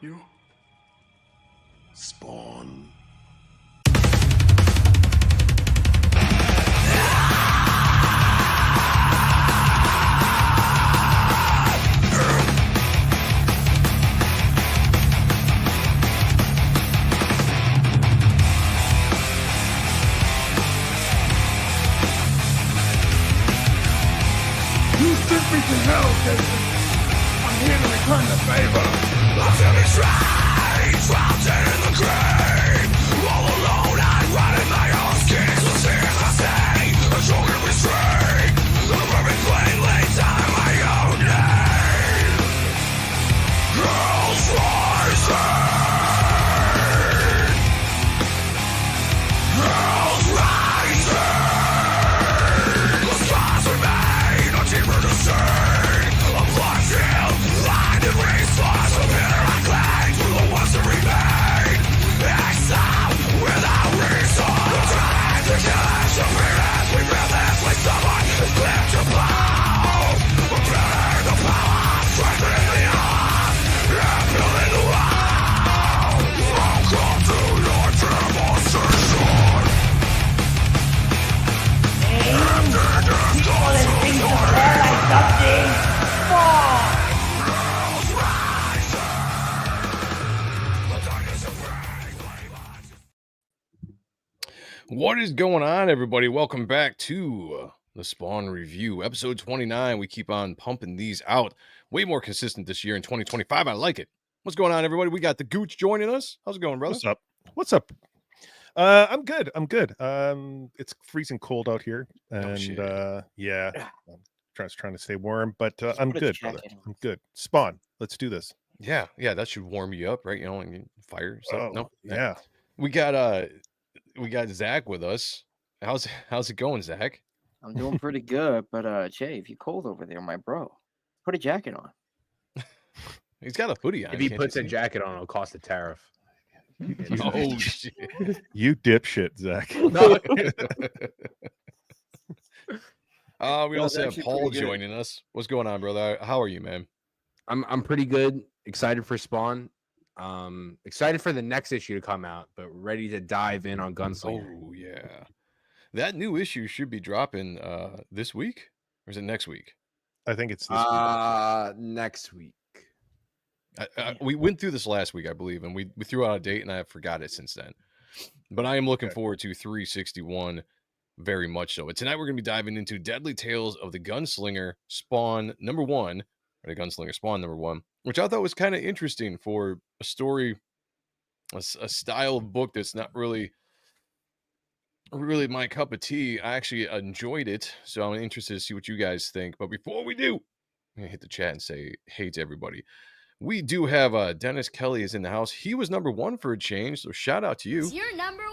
you? Spawn. You sent me to hell, Jason. I'm here to return the favor. I'm feeling strange, drowned in the grave. All alone, I rot in my own skin. So serious, I say, a choking restraint. The perfect plane laid down my own name. Girls rising. Girls rising. The stars remain, a deeper disdain. A blood field, blind and response. From here I cling to the ones that remain. Exile without reason. The time to catch the feelings we relentlessly stubborn is clear to blow. Preparing the power, strengthening the arm, and building the wall. Welcome to your demonstration. What is going on, everybody? Welcome back to the Spawn Review, episode 29. We keep on pumping these out. Way more consistent this year in 2025. I like it. What's going on, everybody? We got the Gooch joining us. How's it going, brother? What's up? I'm good. It's freezing cold out here, and yeah, I'm trying to stay warm, but I'm good, brother. I'm good. Spawn, let's do this. Yeah, that should warm you up, right? You know, and fire stuff. Oh, No, yeah. We got Zach with us. How's it going, Zach? I'm doing pretty good, but Jay, if you're cold over there, my bro, put a jacket on. He's got a hoodie on. If he puts a jacket on, it'll cost a tariff. Oh shit! You dipshit, Zach. No. We also have Paul joining us. What's going on, brother? How are you, man? I'm pretty good. Excited for Spawn. Excited for the next issue to come out, but ready to dive in on Gunslinger. Oh yeah, that new issue should be dropping this week, or is it next week? I think it's this week. Next week. We went through this last week, I believe, and we threw out a date, and I forgot it since then. But I am looking forward to 361 very much so. But tonight we're going to be diving into Deadly Tales of the Gunslinger Spawn number 1, or the Gunslinger Spawn number 1, which I thought was kind of interesting for a story, a style of book that's not really my cup of tea. I actually enjoyed it, so I'm interested to see what you guys think. But before we do, I'm going to hit the chat and say hey to everybody. We do have Dennis Kelly is in the house. He was number 1 for a change, so shout out to you. You're number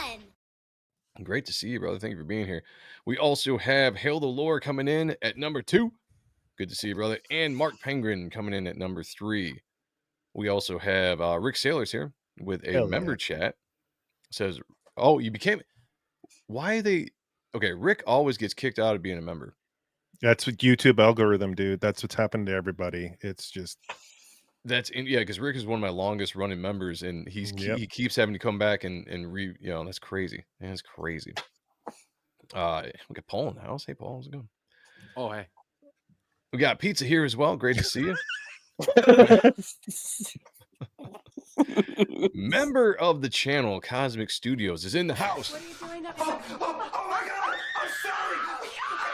1. Great to see you, brother. Thank you for being here. We also have Hail the Lore coming in at number 2. Good to see you, brother. And Mark Penguin coming in at number 3. We also have Rick Sailors here with a member chat. Says, oh, you became... Why are they... Okay, Rick always gets kicked out of being a member. That's what YouTube algorithm, dude. That's what's happened to everybody. It's just... because Rick is one of my longest running members, and he keeps having to come back and that's crazy. That's crazy. We got Paul in the house. Hey, Paul, how's it going? Oh, hey. We got Pizza here as well. Great to see you. Member of the channel, Cosmic Studios, is in the house. What are you doing up? Oh my God! I'm sorry! I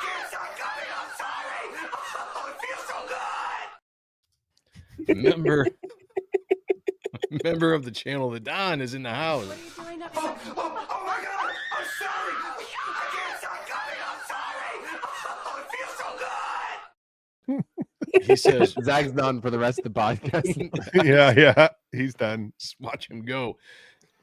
can't stop coming! I'm sorry! Oh, it feels so good! Member of the channel, the Don, is in the house. What are you doing up? Oh my God! I'm sorry! I can't stop coming! I'm sorry! Oh, it feels so good! He says, Zach's done for the rest of the podcast. yeah, he's done. just watch him go.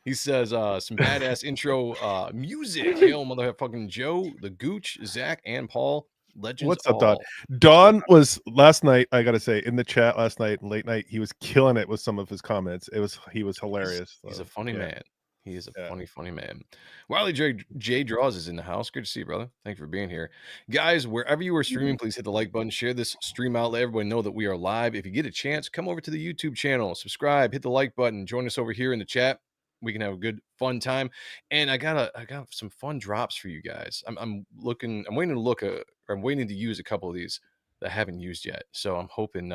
He says, some badass intro music. Hail motherfucking Joe, the Gooch, Zach, and Paul. Legends. What's up, all. Don? Don was last night, I gotta say, in the chat last night and late night, he was killing it with some of his comments. He was hilarious. He's a funny man. He is a funny man. Wiley J Draws is in the house. Good to see you, brother. Thank you for being here. Guys, wherever you are streaming, please hit the like button, share this stream out, let everyone know that we are live. If you get a chance, come over to the YouTube channel, subscribe, hit the like button, join us over here in the chat. We can have a good fun time. And I got some fun drops for you guys. I'm waiting to use a couple of these that I haven't used yet. So I'm hoping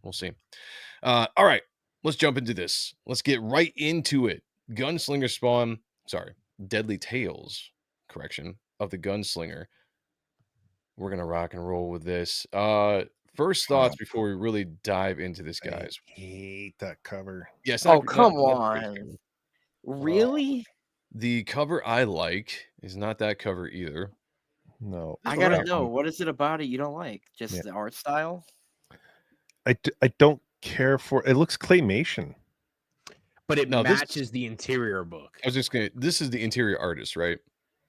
we'll see. All right, let's jump into this. Let's get right into it. Gunslinger Spawn, Deadly Tales, of the Gunslinger. We're gonna rock and roll with this. First thoughts before we really dive into this, guys. I hate that cover. Yes. Oh, come on. Really? The cover I like is not that cover either. No. I gotta know, what is it about it you don't like? Just the art style? I don't care for it. Looks claymation. But it matches the interior book. I was just gonna. This is the interior artist, right?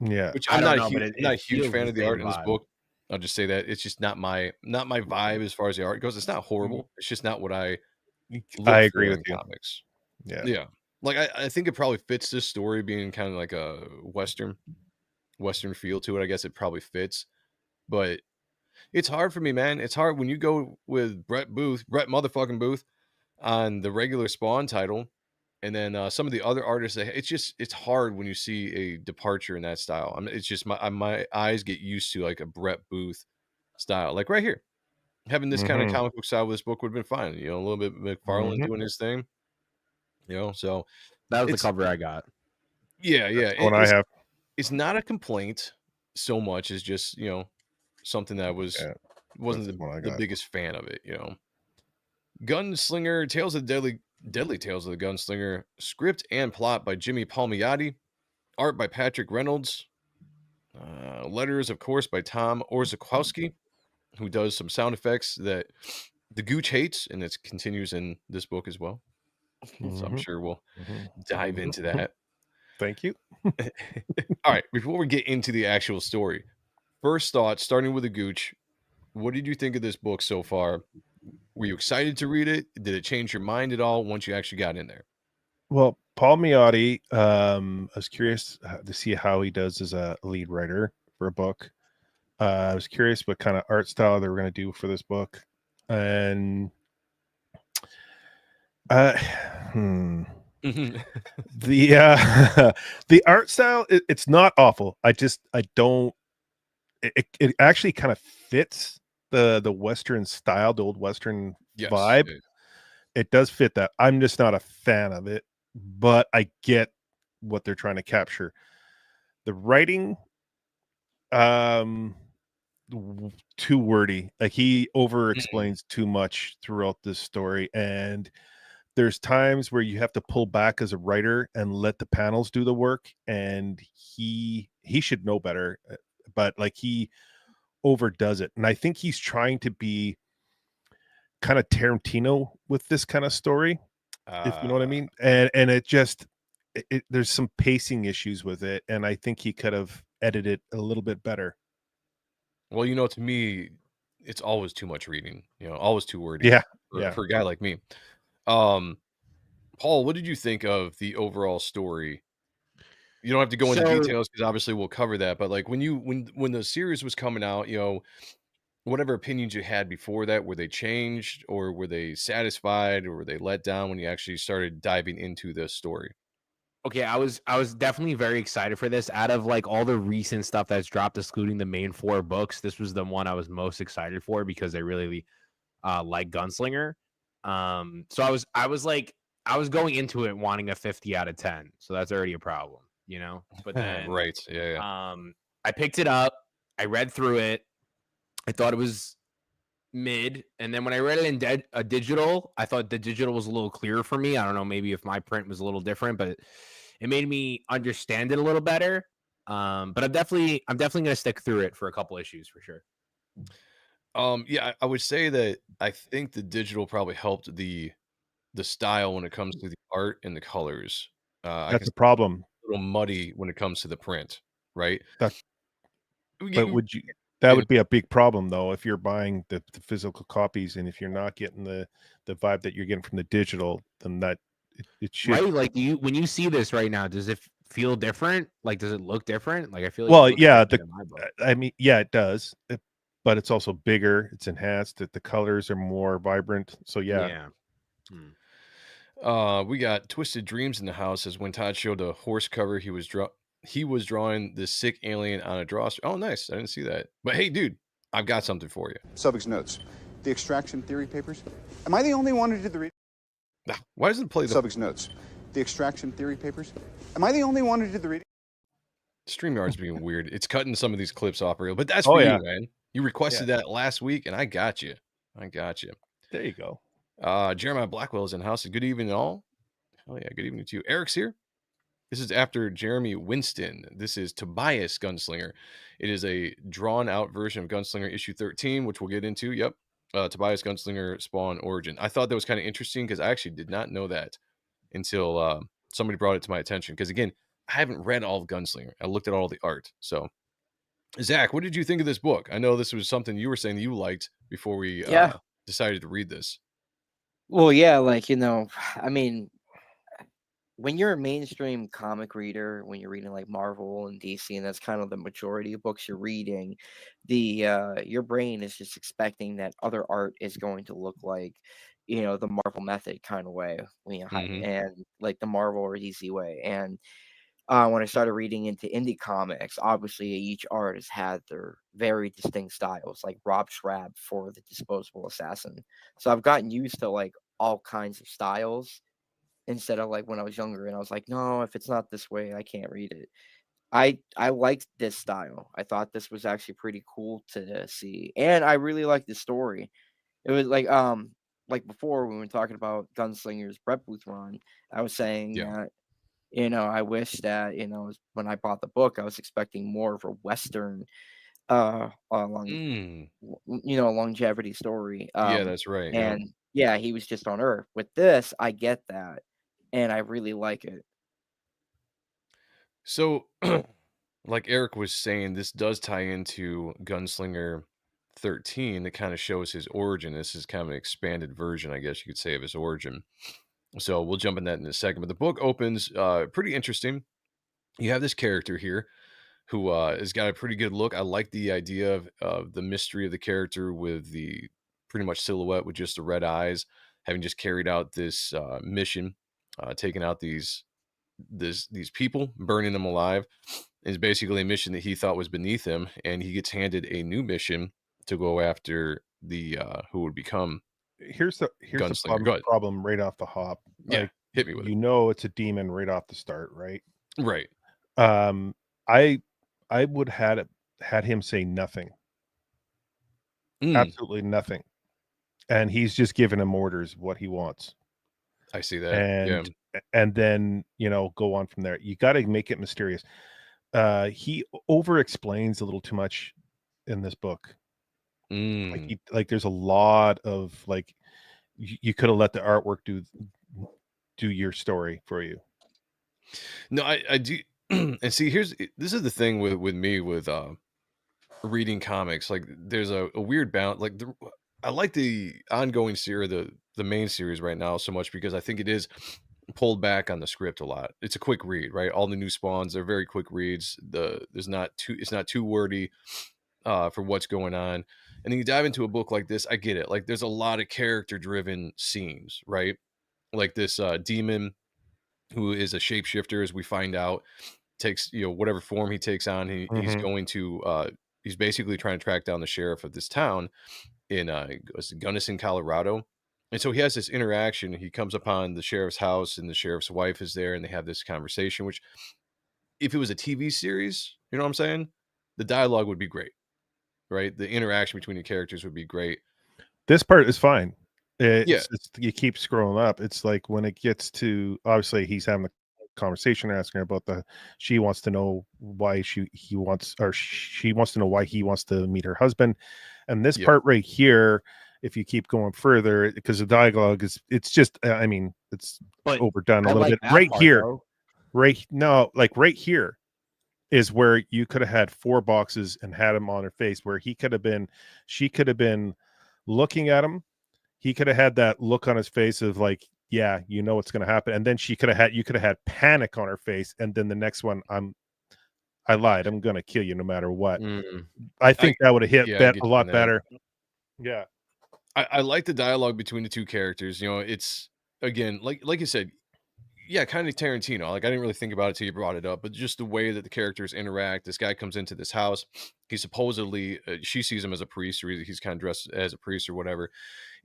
Yeah. Which I'm not a huge feels fan the of the same art in this vibe. book. I'll just say that it's just not my vibe as far as the art goes. It's not horrible. It's just not what I agree with you. Comics. Yeah. Like I think it probably fits this story being kind of like a western feel to it. I guess it probably fits, but it's hard for me, man. It's hard when you go with Brett motherfucking Booth on the regular Spawn title, and then some of the other artists. It's hard when you see a departure in that style. I mean, it's just my eyes get used to like a Brett Booth style, like right here. Having this kind of comic book style with this book would have been fine. You know, a little bit McFarlane doing his thing. You know, so that was the cover I got. Yeah. I have. It's not a complaint so much as just, you know, something that wasn't the biggest fan of it, you know. Gunslinger, Tales of the Deadly Tales of the Gunslinger, script and plot by Jimmy Palmiotti, art by Patrick Reynolds, letters, of course, by Tom Orzechowski, who does some sound effects that the Gooch hates, and it continues in this book as well. So I'm sure we'll dive into that. Thank you. All right, before we get into the actual story, first thoughts, starting with the Gooch, what did you think of this book so far? Were you excited to read it? Did it change your mind at all once you actually got in there? Well, Palmiotti, I was curious to see how he does as a lead writer for a book. I was curious what kind of art style they were going to do for this book. And the the art style, it's not awful. I don't. It actually kind of fits the Western style, the old Western vibe. It does fit that. I'm just not a fan of it, but I get what they're trying to capture. The writing, too wordy. Like he over explains too much throughout this story, and there's times where you have to pull back as a writer and let the panels do the work, and he should know better, but like he overdoes it. And I think he's trying to be kind of Tarantino with this kind of story, if you know what I mean. And it just there's some pacing issues with it, and I think he could have edited it a little bit better. Well, you know, to me, it's always too much reading, you know, always too wordy. For a guy like me. Paul, what did you think of the overall story? You don't have to go into details because obviously we'll cover that, but like when the series was coming out, you know, whatever opinions you had before that, were they changed, or were they satisfied, or were they let down when you actually started diving into this story? Okay, I was definitely very excited for this. Out of like all the recent stuff that's dropped, excluding the main 4 books, this was the one I was most excited for because I really like Gunslinger. So I was going into it wanting a 50 out of 10. So that's already a problem, you know. But then right, yeah. I picked it up, I read through it, I thought it was mid, and then when I read it in digital, I thought the digital was a little clearer for me. I don't know, maybe if my print was a little different, but it made me understand it a little better. But I'm definitely gonna stick through it for a couple issues for sure. Yeah, I would say that I think the digital probably helped the style when it comes to the art and the colors. That's a problem. A little muddy when it comes to the print, right? But would you? That would be a big problem, though, if you're buying the physical copies, and if you're not getting the vibe that you're getting from the digital, then that it should. Right? Like when you see this right now, does it feel different? Like, does it look different? Like, I feel like Well, it looks yeah, different in my book. I mean, yeah, it does. But it's also bigger. It's enhanced. The colors are more vibrant. So yeah. Yeah. We got Twisted Dreams in the house as when Todd showed the horse cover, he was drawing this sick alien on a drawstring. Oh, nice. I didn't see that. But hey, dude, I've got something for you. Subject's notes. The extraction theory papers. Am I the only one who did the reading? Why doesn't it play the Subject's notes. The extraction theory papers. Am I the only one who did the reading? StreamYard's being weird? It's cutting some of these clips off real, but that's Oh, for yeah. you, man. You requested that last week, and I got you. There you go. Jeremiah Blackwell is in the house. Good evening, all. Hell yeah, good evening to you. Eric's here. This is after Jeremy Winston. This is Tobias Gunslinger. It is a drawn-out version of Gunslinger issue 13, which we'll get into. Yep. Tobias Gunslinger Spawn Origin. I thought that was kind of interesting because I actually did not know that until somebody brought it to my attention. Because, again, I haven't read all of Gunslinger. I looked at all the art. So, Zach, what did you think of this book? I know this was something you were saying that you liked before we decided to read this. Well, yeah, like, I mean, when you're a mainstream comic reader, when you're reading like Marvel and DC, and that's kind of the majority of books you're reading, your brain is just expecting that other art is going to look like, the Marvel method kind of way, and like the Marvel or DC way. And when I started reading into indie comics, obviously each artist had their very distinct styles, like Rob Schrab for the Disposable Assassin. So I've gotten used to like all kinds of styles instead of like when I was younger and I was like, no, if it's not this way, I can't read it. I liked this style. I thought this was actually pretty cool to see. And I really liked the story. It was like before when we were talking about Gunslinger's Brett Booth run, I was saying that, I wish that, when I bought the book, I was expecting more of a Western longevity story. Yeah, that's right. And yeah, he was just on Earth. With this, I get that, and I really like it. So, like Eric was saying, this does tie into Gunslinger 13 that kind of shows his origin. This is kind of an expanded version, I guess you could say, of his origin. So we'll jump in that in a second. But the book opens pretty interesting. You have this character here who has got a pretty good look. I like the idea of the mystery of the character with the pretty much silhouette with just the red eyes, having just carried out this mission, taking out these people, burning them alive. Is basically a mission that he thought was beneath him, and he gets handed a new mission to go after the who would become. Here's the problem right off the hop. Yeah, hit me with it. It's a demon right off the start, right? Right. I would had him say nothing. Absolutely nothing. And he's just giving him orders of what he wants. I see that. And then, go on from there. You got to make it mysterious. He over explains a little too much in this book. Like there's a lot of like you could have let the artwork do your story for you. No, I do. And see, this is the thing with me with reading comics. Like there's a weird balance. Like I like the ongoing series, the main series right now so much because I think it is pulled back on the script a lot. It's a quick read, right? All the new spawns, they're very quick reads. It's not too wordy for what's going on. And then you dive into a book like this, I get it. Like there's a lot of character driven scenes, right? Like this demon who is a shapeshifter, as we find out, takes whatever form he takes on. He's going to he's basically trying to track down the sheriff of this town in Gunnison, Colorado. And so he has this interaction. He comes upon the sheriff's house, and the sheriff's wife is there, and they have this conversation. Which, if it was a TV series, you know what I'm saying, the dialogue would be great, right? The interaction between the characters would be great. This part is fine. You keep scrolling up. It's like when it gets to obviously he's having a conversation asking her about she wants to know why she wants to know why he wants to meet her husband, and this part right here. If you keep going further, because the dialogue it's just, I mean, it's overdone a little bit. Right here, right here is where you could have had 4 boxes and had him on her face, where she could have been looking at him. He could have had that look on his face of like yeah, you know what's going to happen. And then you could have had panic on her face, and then the next one, I lied, I'm going to kill you no matter what. I think that would have hit I get a you on lot that. better. Yeah. I like the dialogue between the two characters. You know, it's again like you said, yeah, kind of Tarantino. Like I didn't really think about it till you brought it up, but just the way that the characters interact. This guy comes into this house. He supposedly she sees him as a priest, or he's kind of dressed as a priest or whatever,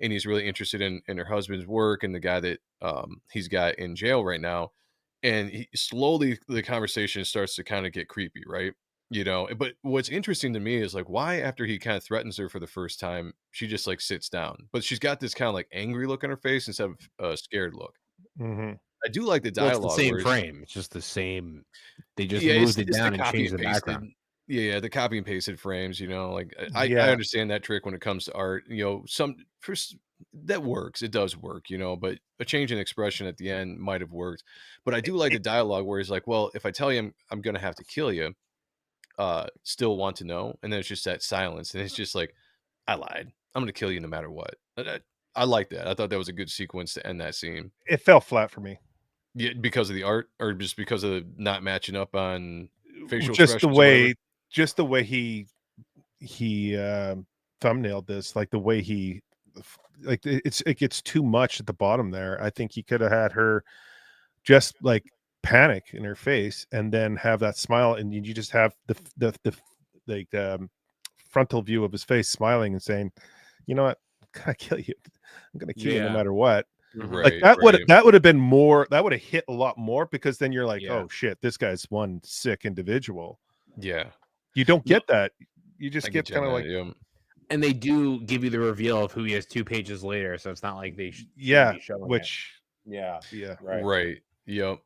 and he's really interested in her husband's work and the guy that he's got in jail right now. And slowly the conversation starts to kind of get creepy, right? You know, but what's interesting to me is like why after he kind of threatens her for the first time, she just like sits down, but she's got this kind of like angry look on her face instead of a scared look. Mm-hmm. I do like the Well, it's dialogue. the same where frame. It's just the same. They just yeah, moved it it's the down and copy changed and the pasted. background. Yeah, the copy and pasted frames. You know, like I Yeah. understand that trick when it comes to art. You know, that works. It does work. You know, but a change in expression at the end might have worked. But I do like the dialogue where he's like, "Well, if I tell you I'm going to have to kill you, still want to know?" And then it's just that silence, and it's just like, "I lied. I'm going to kill you no matter what." I like that. I thought that was a good sequence to end that scene. It fell flat for me. Yeah, because of the art, or just because of not matching up on facial Just the expressions or whatever? way he thumbnailed this, like the way like it gets too much at the bottom there. I think he could have had her just like panic in her face and then have that smile, and you just have the like frontal view of his face smiling and saying, you know what, I'm gonna kill you. I'm gonna kill you no Yeah. matter what. Like Right, that would right. have been more, that would have hit a lot more, because then you're like, Yeah. oh shit, this guy's one sick individual. Yeah. You don't No, get that. You I just get get you on kind of that, like, yeah. And they do give you the reveal of who he is 2 pages later, so it's not like they shouldn't yeah, be showing it. which Yeah, yeah. right. Right. Yep.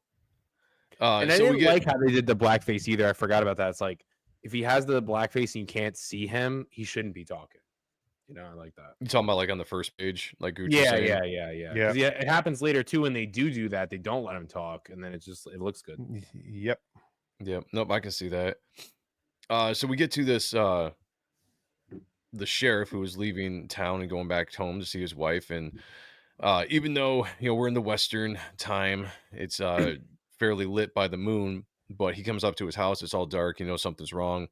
And I So we didn't get like how they did the blackface either. I forgot about that. It's like if he has the blackface and you can't see him, he shouldn't be talking. You know, I like that. you talking about like on the first page, like Gooch was Yeah, saying? yeah. Yeah. Because yeah, it happens later too when they do that. They don't let him talk, and then it looks good. Yep. Yep. Nope, I can see that. So we get to this the sheriff who is leaving town and going back home to see his wife, and even though we're in the Western time, it's fairly lit by the moon, but he comes up to his house, it's all dark, something's wrong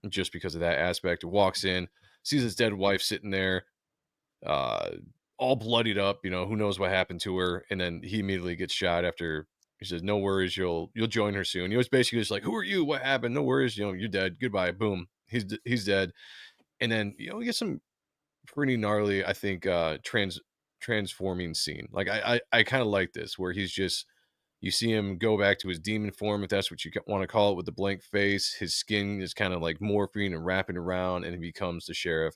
just because of that aspect. He walks in, sees his dead wife sitting there, uh, all bloodied up, who knows what happened to her, and then he immediately gets shot after. He says, "No worries, you'll join her soon." It's basically just like, "Who are you? What happened? No worries, you're dead. Goodbye." Boom. He's dead. And then we get some pretty gnarly, I think, transforming scene. Like I kind of like this, where he's just, you see him go back to his demon form, if that's what you want to call it, with the blank face. His skin is kind of like morphing and wrapping around, and he becomes the sheriff,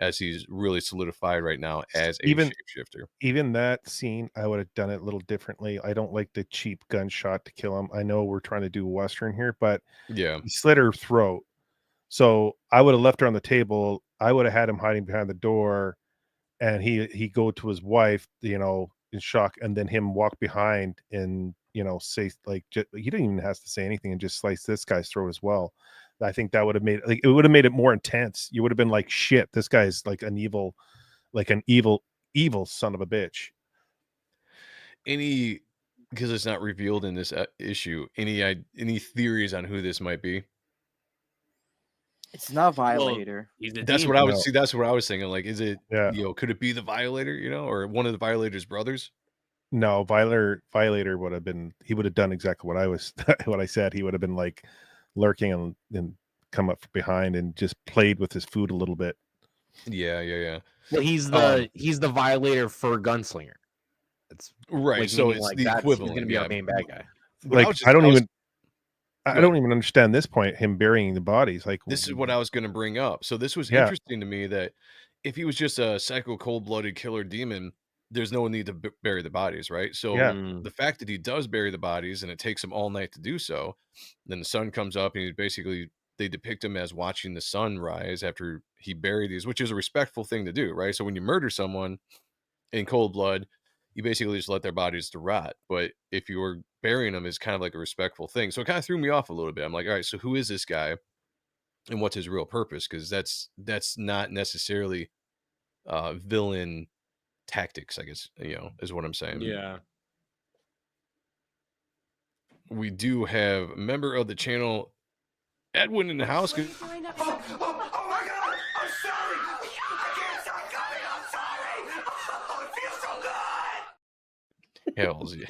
as he's really solidified right now as a Even shapeshifter. even that scene, I would have done it a little differently. I don't like the cheap gunshot to kill him. I know we're trying to do Western here, but Yeah. he slit her throat. So I would have left her on the table. I would have had him hiding behind the door, and he go to his wife, in shock, and then him walk behind and say, like, he didn't even have to say anything and just slice this guy's throat as well. I think that would have made, like, it would have made it more intense. You would have been like, shit, this guy's like an evil son of a bitch. Because it's not revealed in this issue, any theories on who this might be? It's not Well, Violator. he's a That's demon. what I was No. see. That's what I was thinking. Like, is it? Yeah. Could it be the Violator? Or one of the Violator's brothers? No, Violator would have been, he would have done exactly what I was what I said. He would have been like lurking and come up from behind and just played with his food a little bit. Yeah. Well, he's the Violator for Gunslinger. It's Right. like, So meaning, it's like, the that's equivalent. going to be our main bad guy. But Like, I don't Go even understand this point, him burying the bodies. Like, This is what I was going to bring up. So this was Yeah. interesting to me, that if he was just a psycho cold-blooded killer demon, there's no need to bury the bodies, right? So Yeah. the fact that he does bury the bodies, and it takes him all night to do so, then the sun comes up, and they depict him as watching the sun rise after he buried these, which is a respectful thing to do, right? So when you murder someone in cold blood, you basically just let their bodies to rot. But if you were burying them, is kind of like a respectful thing. So it kind of threw me off a little bit. I'm like, all right, so who is this guy, and what's his real purpose? Because that's not necessarily villain tactics, I guess, is what I'm saying. Yeah. We do have a member of the channel, Edwin, in the house. Oh my god! I'm sorry! I can't stop coming! I'm sorry! Oh, it feels so good! Hells yeah.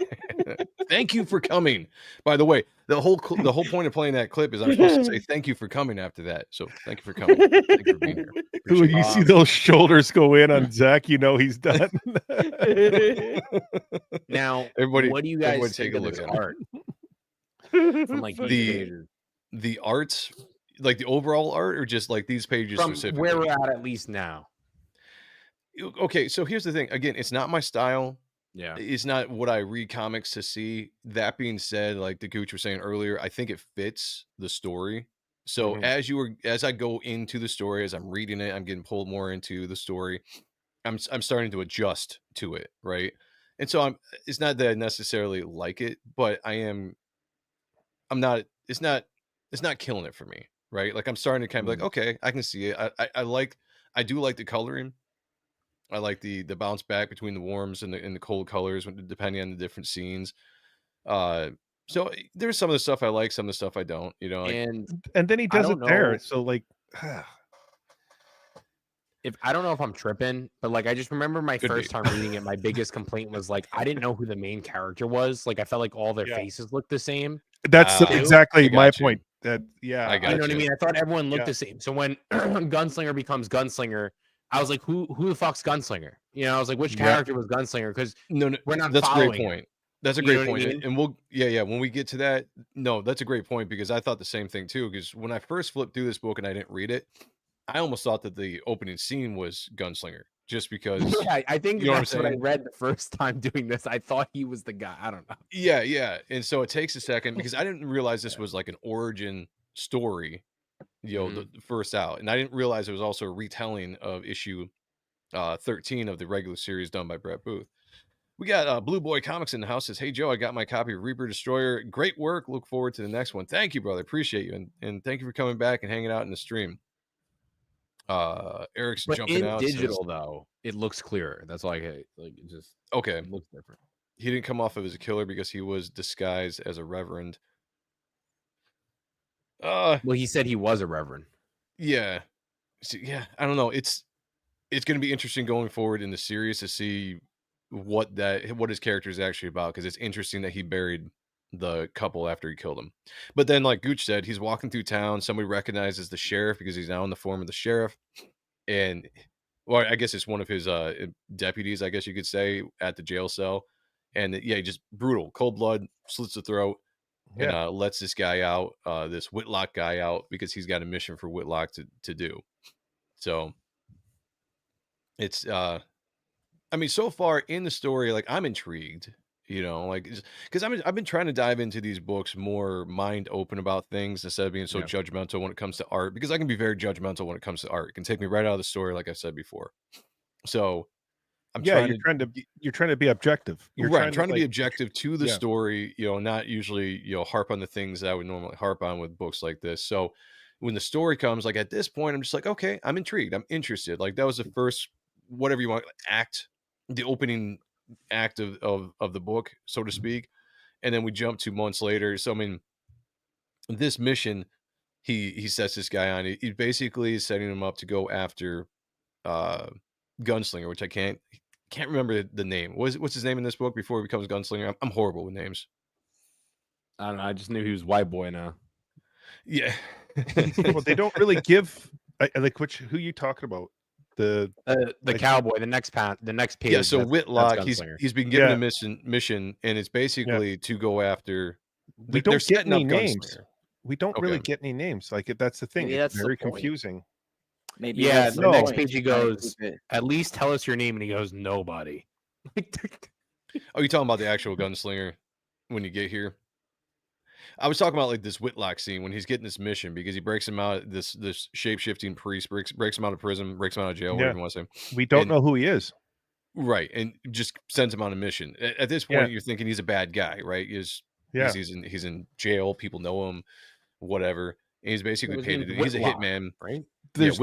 Thank you for coming. By the way, the whole point of playing that clip is I'm supposed to say thank you for coming after that. So thank you for coming. Thank you for being here. When you see those shoulders go in on Zach, you know he's done. Now, Everybody, what do you guys take think a of look this at it. art? From like these pages? The arts, like the overall art, or just like these pages From specifically? where we're at least now. Okay, so here's the thing. Again, it's not my style. Yeah. It's not what I read comics to see. That being said, like the Gooch was saying earlier, I think it fits the story. So as I go into the story, as I'm reading it, I'm getting pulled more into the story. I'm starting to adjust to it, right? And so it's not that I necessarily like it, but I'm not, it's not killing it for me, right? Like I'm starting to kind of be like, okay, I can see it. I do like the coloring. I like the bounce back between the warms and the cold colors, depending on the different scenes. So there's some of the stuff I like, some of the stuff I don't, like, and then he does it there. So like, I don't know if I'm tripping, but like I just remember my first time reading it, my biggest complaint was like I didn't know who the main character was. Like I felt like all their faces looked the same. That's exactly my point. That you know what I mean? I thought everyone looked the same. So when Gunslinger becomes Gunslinger, I was like, who the fuck's Gunslinger? I was like, which character was Gunslinger? Because no, we're not. That's a great point. That's a great point. I mean? And we'll when we get to that, no, that's a great point, because I thought the same thing too. Because when I first flipped through this book and I didn't read it, I almost thought that the opening scene was Gunslinger, just because. Yeah, I think that's what I saying? read the first time doing this. I thought he was the guy. I don't know. Yeah. And so it takes a second, because I didn't realize this was like an origin story, the first out. And I didn't realize it was also a retelling of issue 13 of the regular series done by Brett Booth. We got Blue Boy Comics in the house. Says, hey, Joe, I got my copy of Reaper Destroyer. Great work. Look forward to the next one. Thank you, brother. Appreciate you. And thank you for coming back and hanging out in the stream. Eric's jumping out. Digital, though, it looks clearer. That's all I hate. Like, it just it looks different. He didn't come off of as a killer because he was disguised as a reverend. Well, he said he was a reverend. Yeah. So, yeah, I don't know. It's going to be interesting going forward in the series to see what his character is actually about, because it's interesting that he buried the couple after he killed them. But then, like Gooch said, he's walking through town. Somebody recognizes the sheriff because he's now in the form of the sheriff. And, well, I guess it's one of his deputies, I guess you could say, at the jail cell. And just brutal, cold blood, slits the throat, and lets this guy out, this Whitlock guy out, because he's got a mission for Whitlock to do. So it's I mean, so far in the story, like, I'm intrigued, like, because I've been trying to dive into these books more mind open about things, instead of being so judgmental when it comes to art, because I can be very judgmental when it comes to art. It can take me right out of the story, like I said before. So you're trying to be objective. I'm trying to be objective to the story, not usually, harp on the things that I would normally harp on with books like this. So when the story comes, like, at this point, I'm just like, okay, I'm intrigued. I'm interested. Like, that was the first, whatever you want, the opening act of the book, so to speak. And then we jump 2 months later. So, I mean, this mission, he sets this guy on. He basically is setting him up to go after Gunslinger, which I can't remember the name. What's his name in this book before he becomes Gunslinger? I'm horrible with names. I don't know. I just knew he was white boy now. Yeah. Well, they don't really give like who you talking about? The cowboy, the next page. Yeah, so Whitlock, he's been given a mission, and it's basically to go after. We don't get any names. We don't really get any names. Like, that's the thing. Maybe it's that's very the point. confusing. Maybe the next point. page he goes, at least tell us your name, and he goes, nobody. Oh, you talking about the actual Gunslinger when you get here? I was talking about, like, this Whitlock scene when he's getting this mission, because he breaks him out, this shape-shifting priest breaks him out of prison, breaks him out of jail, whatever you want to say. We don't know who he is. Right, and just sends him on a mission. At this point, you're thinking he's a bad guy, right? He's in jail, people know him, whatever. And he's basically paid to do. He's a hitman, right? There's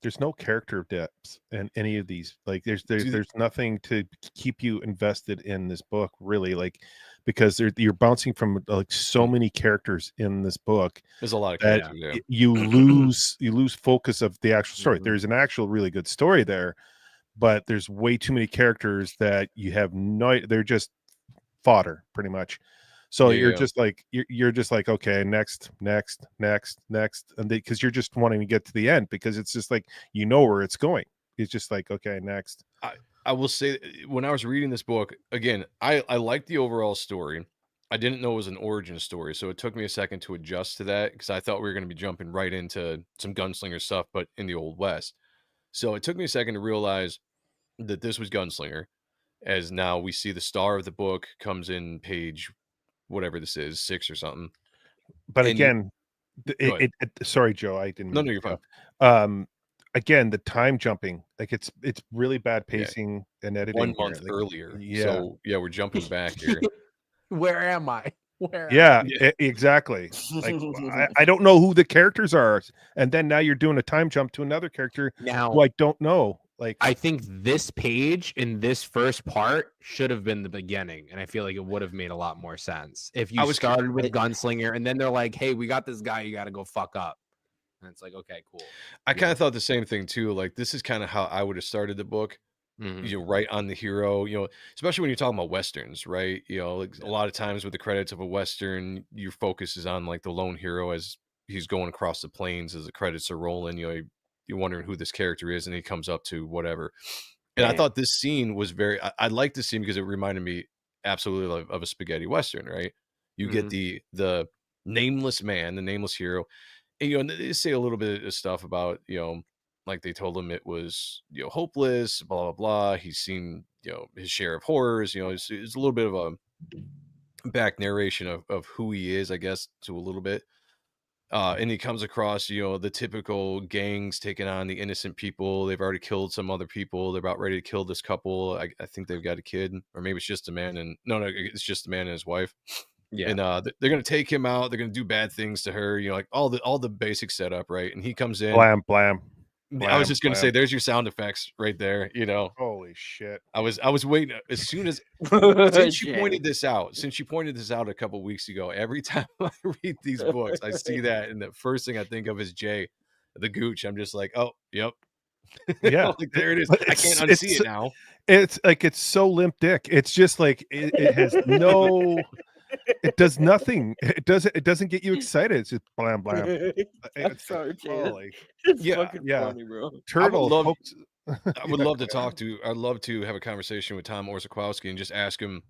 there's no character depths in any of these. Like there's Do there's nothing to keep you invested in this book, really, like because you're bouncing from like so many characters in this book There's a lot of that characters. Yeah. you lose focus of the actual story. Mhm. There's an actual really good story there, but there's way too many characters that you have they're just fodder pretty much. So Yeah. you're just like, okay, next, and because you're just wanting to get to the end because it's just like you know where it's going. It's just like, okay, next. I will say when I was reading this book again, I liked the overall story. I didn't know it was an origin story, so it took me a second to adjust to that because I thought we were going to be jumping right into some gunslinger stuff, but in the Old West. So it took me a second to realize that this was Gunslinger, as now we see the star of the book comes in page whatever this is, 6 or something. But And again, go ahead. sorry, Joe, I didn't No, mean no, to you're fine. again, the time jumping, like it's really bad Yeah. pacing and editing 1 here. month Like, earlier. yeah. So yeah, we're jumping back here. Where am I? Where? Yeah, Yeah. exactly. Like I don't know who the characters are, and then now you're doing a time jump to another character Now, who I don't know. Like I think this page in this first part should have been the beginning, and I feel like it would have made a lot more sense if I you was started with Gunslinger, and then they're like, "Hey, we got this guy. You got to go fuck up," and it's like, "Okay, cool." I kind of thought the same thing too. Like this is kind of how I would have started the book. Mhm. You know, right on the hero, you know, especially when you're talking about westerns, right? You know, like a lot of times with the credits of a western, your focus is on like the lone hero as he's going across the plains as the credits are rolling. You know, you're wondering who this character is, and he comes up to whatever. And I thought this scene was very. I liked this scene because it reminded me absolutely of a spaghetti western, right? You get the nameless man, the nameless hero, and you know, they say a little bit of stuff about, you know, like they told him it was, you know, hopeless, blah blah blah. He's seen, you know, his share of horrors. You know, it's a little bit of a back narration of who he is, I guess, to a little bit. And he comes across, you know, the typical gangs taking on the innocent people. They've already killed some other people. They're about ready to kill this couple. I think they've got a kid, or maybe it's just a man and no, it's just a man and his wife. Yeah. And they're gonna take him out. They're gonna do bad things to her. You know, like all the basic setup, right? And he comes in. blam blam. I was just gonna say, blam. there's your sound effects right there. You know, Holy shit. I was waiting as soon as since you Jay. pointed this out. Since you pointed this out a couple weeks ago, every time I read these books, I see that, and the first thing I think of is Jay, the Gooch. I'm just like, oh, yep, Yeah. like there it is. But I can't unsee it now. It's like it's so limp dick. It's just like it has no it does nothing. It doesn't get you excited. It's just blam blam. I'm It's sorry, Jay. holy It's Yeah, fucking yeah. funny, bro. turtle. love- pokes- I would Yeah, love to talk to. I'd love to have a conversation with Tom Orzechowski and just ask him,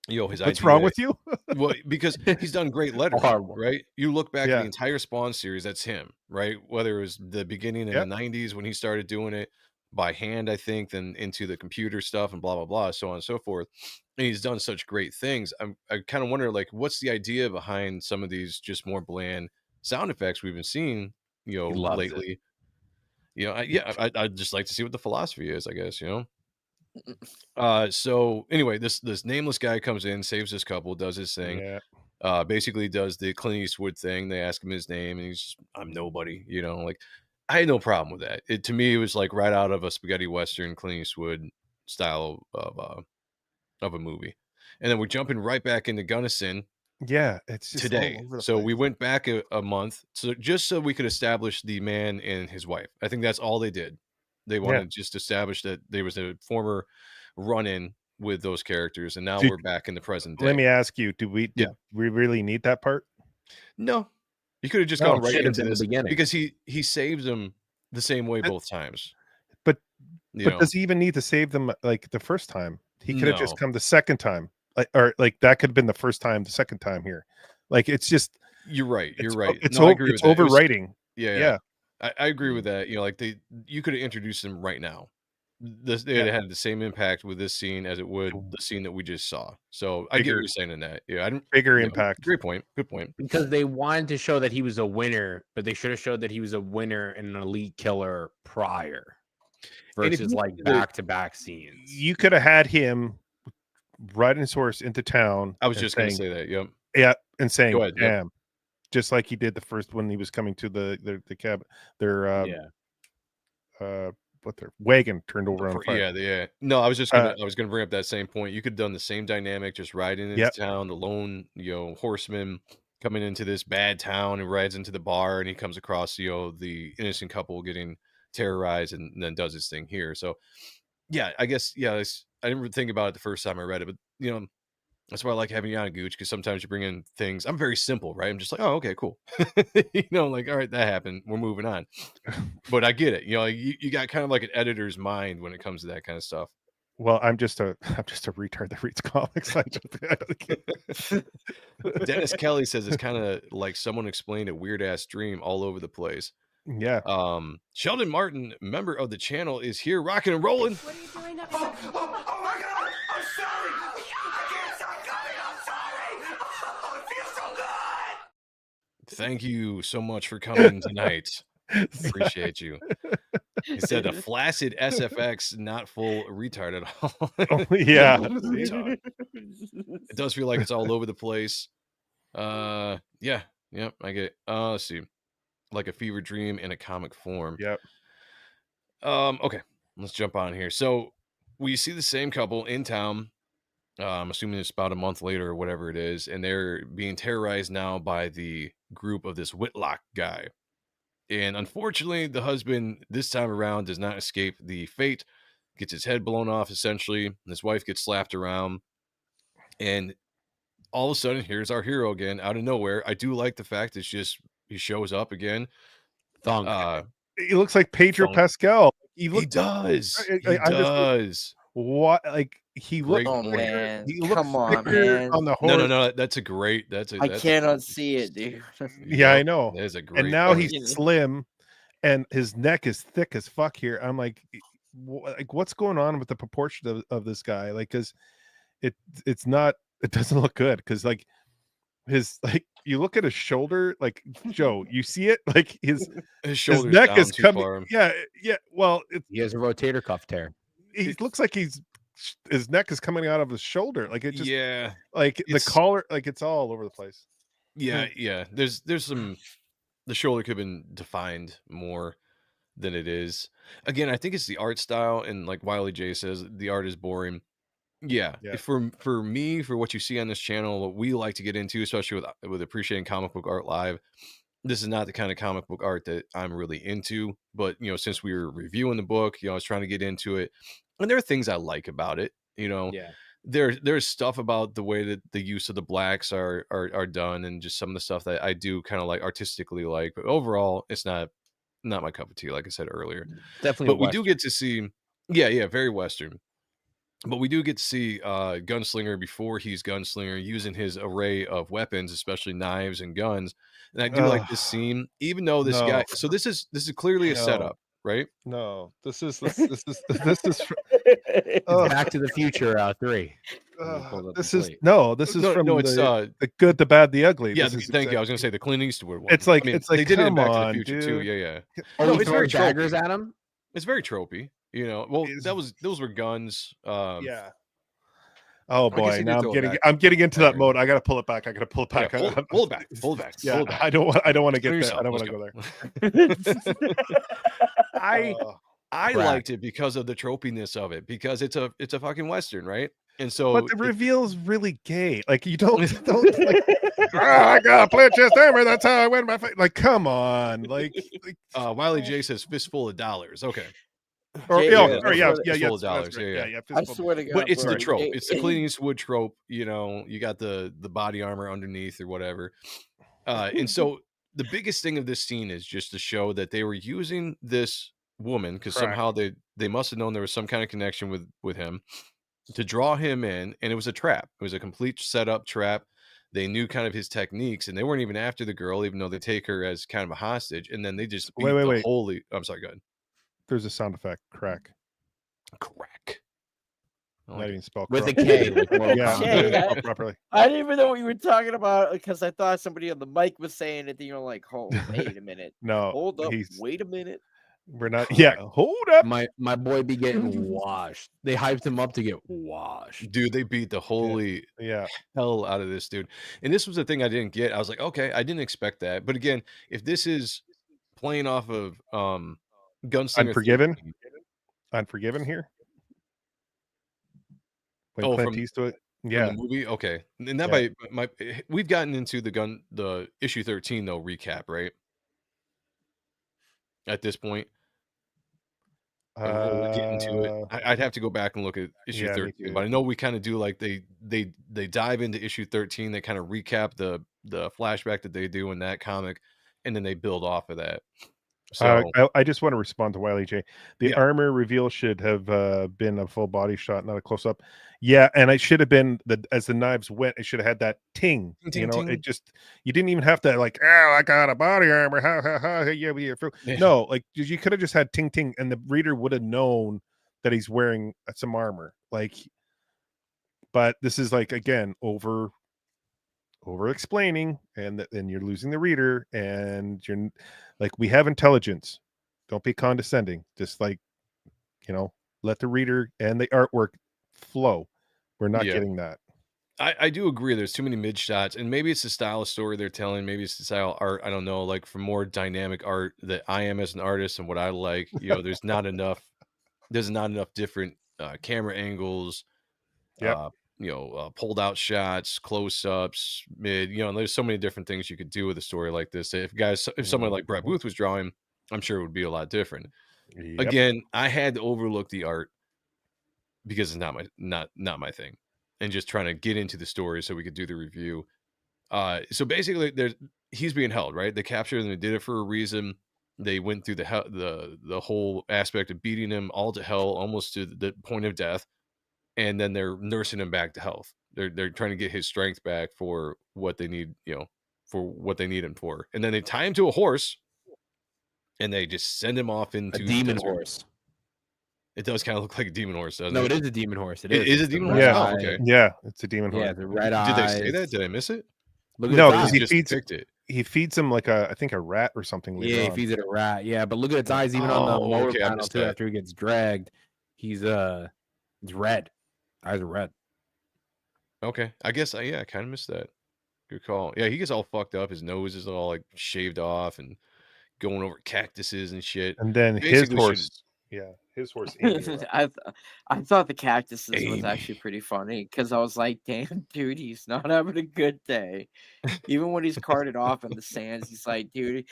you know, his What's idea. wrong with you? Well, because he's done great lettering, Horrible. right? You look back at Yeah. the entire Spawn series, that's him, right? Whether it was the beginning in Yep. the 90s when he started doing it by hand, I think, then into the computer stuff and blah, blah, blah, so on and so forth. And he's done such great things. I kind of wonder, like, what's the idea behind some of these just more bland sound effects we've been seeing, you know, He loves it. lately? You know, I'd just like to see what the philosophy is, I guess, you know? So anyway, this nameless guy comes in, saves this couple, does his thing. Yeah. Basically does the Clint Eastwood thing. They ask him his name, and he's just, I'm nobody. You know, like I had no problem with that. It to me, it was like right out of a spaghetti western, Clint Eastwood style of a movie. And then we're jumping right back into Gunnison Yeah. It's just all today. over the So we place. went back a month, so just so we could establish the man and his wife. I think that's all they did. They wanted to just establish that there was a former run-in with those characters, and now Did- we're back in the present day. Let me ask you, did we really need that part? No, you could have just No, gone right should have into been the this beginning. because he saves them the same way But- both times. but- You But know, does he even need to save them like the first time? He could have just No. come the second time. Or like that could have been the first time, the second time here. Like it's just you're right. You're right. It's No, I agree it's with that. It was- overwriting. Yeah, Yeah. I agree with that. You know, like you could have introduced them right now. It had the same impact with this scene as it would the scene that we just saw. So I get Bigger- what you're saying in that. Yeah, I didn't. Bigger you know, impact. Great point. Good point. Because they wanted to show that he was a winner, but they should have showed that he was a winner and an elite killer prior And if versus you like look at it- back-to-back scenes. You could have had him riding his horse into town. I was and just going to saying, say that. Yep. yeah, and saying, Go ahead, yep. damn, just like he did the first when he was coming to the cabin. Their Yeah. what their wagon turned over on fire. Yeah. No, I was gonna bring up that same point. You could have done the same dynamic, just riding into Yep. town, the lone, horseman coming into this bad town and rides into the bar and he comes across, the innocent couple getting terrorized and then does his thing here. So yeah, I guess, I didn't really think about it the first time I read it, but that's why I like having you on, Gooch, because sometimes you bring in things. I'm very simple, right? I'm just like, oh, okay, cool. Like, all right, that happened. We're moving on. But I get it. Like, you got kind of like an editor's mind when it comes to that kind of stuff. Well, I'm just a retard that reads comics. Dennis Kelly says it's kind of like someone explained a weird ass dream all over the place. Yeah. Sheldon Martin, member of the channel, is here rocking and rolling. What are you doing up? Oh my God! I'm sorry. I can't stop coming. I'm sorry. Oh, it feels so good. Thank you so much for coming tonight. Appreciate you. He said a flaccid SFX, not full retard at all. Yeah. It does feel like it's all over the place. Yeah, I get it. Let's see. Like a fever dream in a comic form. Yep. Okay, let's jump on here. So we see the same couple in town. I'm assuming it's about a month later or whatever it is, and they're being terrorized now by the group of this Whitlock guy. And unfortunately, the husband this time around does not escape the fate, gets his head blown off essentially, and his wife gets slapped around. And all of a sudden, here's our hero again out of nowhere. I do like the fact it's just he shows up again. Thunk. He looks like Pedro Thunk. Pascal. He does. He I'm just like, does. what? Like he Great looks. Oh point. man, He looks come on, thicker man. on the horse. No. That's a great. I cannot see it, dude. Yeah, I know. That is a great. And now point. he's slim, and his neck is thick as fuck here. I'm like what's going on with the proportion of this guy? Like, because it's not. It doesn't look good. Because like his you look at his shoulder, like Joe, you see it, like his neck is coming. Far. Yeah. Well, he has a rotator cuff tear. He looks like his neck is coming out of his shoulder. Like it just like the collar, like it's all over the place. Yeah. There's some. The shoulder could have been defined more than it is. Again, I think it's the art style, and like Wiley J says, the art is boring. Yeah. For me, for what you see on this channel, what we like to get into, especially with appreciating comic book art live, this is not the kind of comic book art that I'm really into. But since we were reviewing the book, I was trying to get into it, and there are things I like about it. There's stuff about the way that the use of the blacks are done, and just some of the stuff that I do kind of like artistically like. But overall, it's not my cup of tea, like I said earlier. Definitely. But we do get to see, very Western. But we do get to see Gunslinger before he's Gunslinger, using his array of weapons, especially knives and guns. And I do like this scene, even though this guy. So this is clearly a setup, right? No, this is Back to the Future 3. This is from the Good, the Bad, the Ugly. Yeah, thank you. I was going to say the Clint Eastwood one. It's like they did did it in come Back to on, the Future dude. too. Yeah. Oh, it's very daggers at him. It's very tropey. Well, those were guns. Yeah. Oh boy, now I'm getting into that mode. I gotta pull it back. Pull it back. Yeah, pull it back. I don't want to get there. I don't want to go there. I liked it because of the tropiness of it, because it's a fucking Western, right? And so, but the reveal's really gay. Like you don't like, I gotta play a chest hammer. That's how I win my fight. Like, come on. Like Wiley J says fistful of dollars. Okay. Yeah. Fistful of dollars. Yeah. I swear to God. But it's the trope. It's the Clint Eastwood trope. You got the body armor underneath or whatever. And so the biggest thing of this scene is just to show that they were using this woman, because somehow they must have known there was some kind of connection with him, to draw him in, and it was a trap. It was a complete setup trap. They knew kind of his techniques, and they weren't even after the girl, even though they take her as kind of a hostage, and then they just beat the holy. I'm sorry, go ahead. There's a sound effect. Crack. Not even spelled with a K. Properly. I didn't even know what you were talking about, because I thought somebody on the mic was saying it. And you're like, "Hold, wait a minute. No, hold up, wait a minute." We're not. Yeah, hold up. My boy be getting washed. They hyped him up to get washed. Dude, they beat the holy hell out of this dude. And this was the thing I didn't get. I was like, okay, I didn't expect that. But again, if this is playing off of Gunslinger Unforgiven? 13. Unforgiven here? When Oh, Clint from Eastwood? the Yeah. movie? Okay. And that Yeah. we've gotten into the issue 13 though recap, right? At this point. Or we're getting to it. I'd have to go back and look at issue Yeah, me 13, too. but I know we kind of do like they dive into issue 13, they kind of recap the flashback that they do in that comic, and then they build off of that. So I just want to respond to Wiley J. The yeah, armor reveal should have been a full body shot, not a close up. Yeah, and it should have been as the knives went, it should have had that ting. ting, You ting, know, ting. it just you didn't even have to like, oh, I got a body armor. Ha ha ha. Yeah, yeah. Yeah. No, like you could have just had ting ting, and the reader would have known that he's wearing some armor. Like, but this is like again over explaining, and then you're losing the reader, and you're like, we have intelligence, don't be condescending, just like, let the reader and the artwork flow. We're not Yeah. getting that. I do agree there's too many mid shots, and maybe it's the style of story they're telling, maybe it's the style of art, I don't know, like for more dynamic art that I am as an artist and what I like, there's not enough different camera angles, Yep. pulled out shots, close ups, mid, and there's so many different things you could do with a story like this. If someone like Brett Booth was drawing, I'm sure it would be a lot different. Yep. Again, I had to overlook the art because it's not my thing, and just trying to get into the story so we could do the review. So basically, he's being held, right? They captured him. They did it for a reason. They went through the whole aspect of beating him all to hell, almost to the point of death, and then they're nursing him back to health. They're trying to get his strength back for what they need, for what they need him for. And then they tie him to a horse, and they just send him off into A demon the desert. horse. It does kind of look like a demon horse, doesn't it? No, it is a demon horse. It It is. is a It's the demon red horse? Oh, eye. okay. Yeah, it's a demon Yeah, horse. the red Did they eyes. say that? Did I miss it? Look at No, its because eyes. he Just feeds picked it. he feeds him like I think a rat or something later Yeah, he on. feeds it a rat. Yeah, but look at its eyes. Even on the Oh, lower okay, I panel missed too. that. After he gets dragged, it's red. Eyes are red. Okay. I guess, I kind of missed that. Good call. Yeah, he gets all fucked up. His nose is all like shaved off and going over cactuses and shit. And then his Basically horse, his horse ate him. I thought the cactuses was Amy. actually pretty funny because I was like, damn, dude, he's not having a good day. Even when he's carted off in the sands, he's like, dude,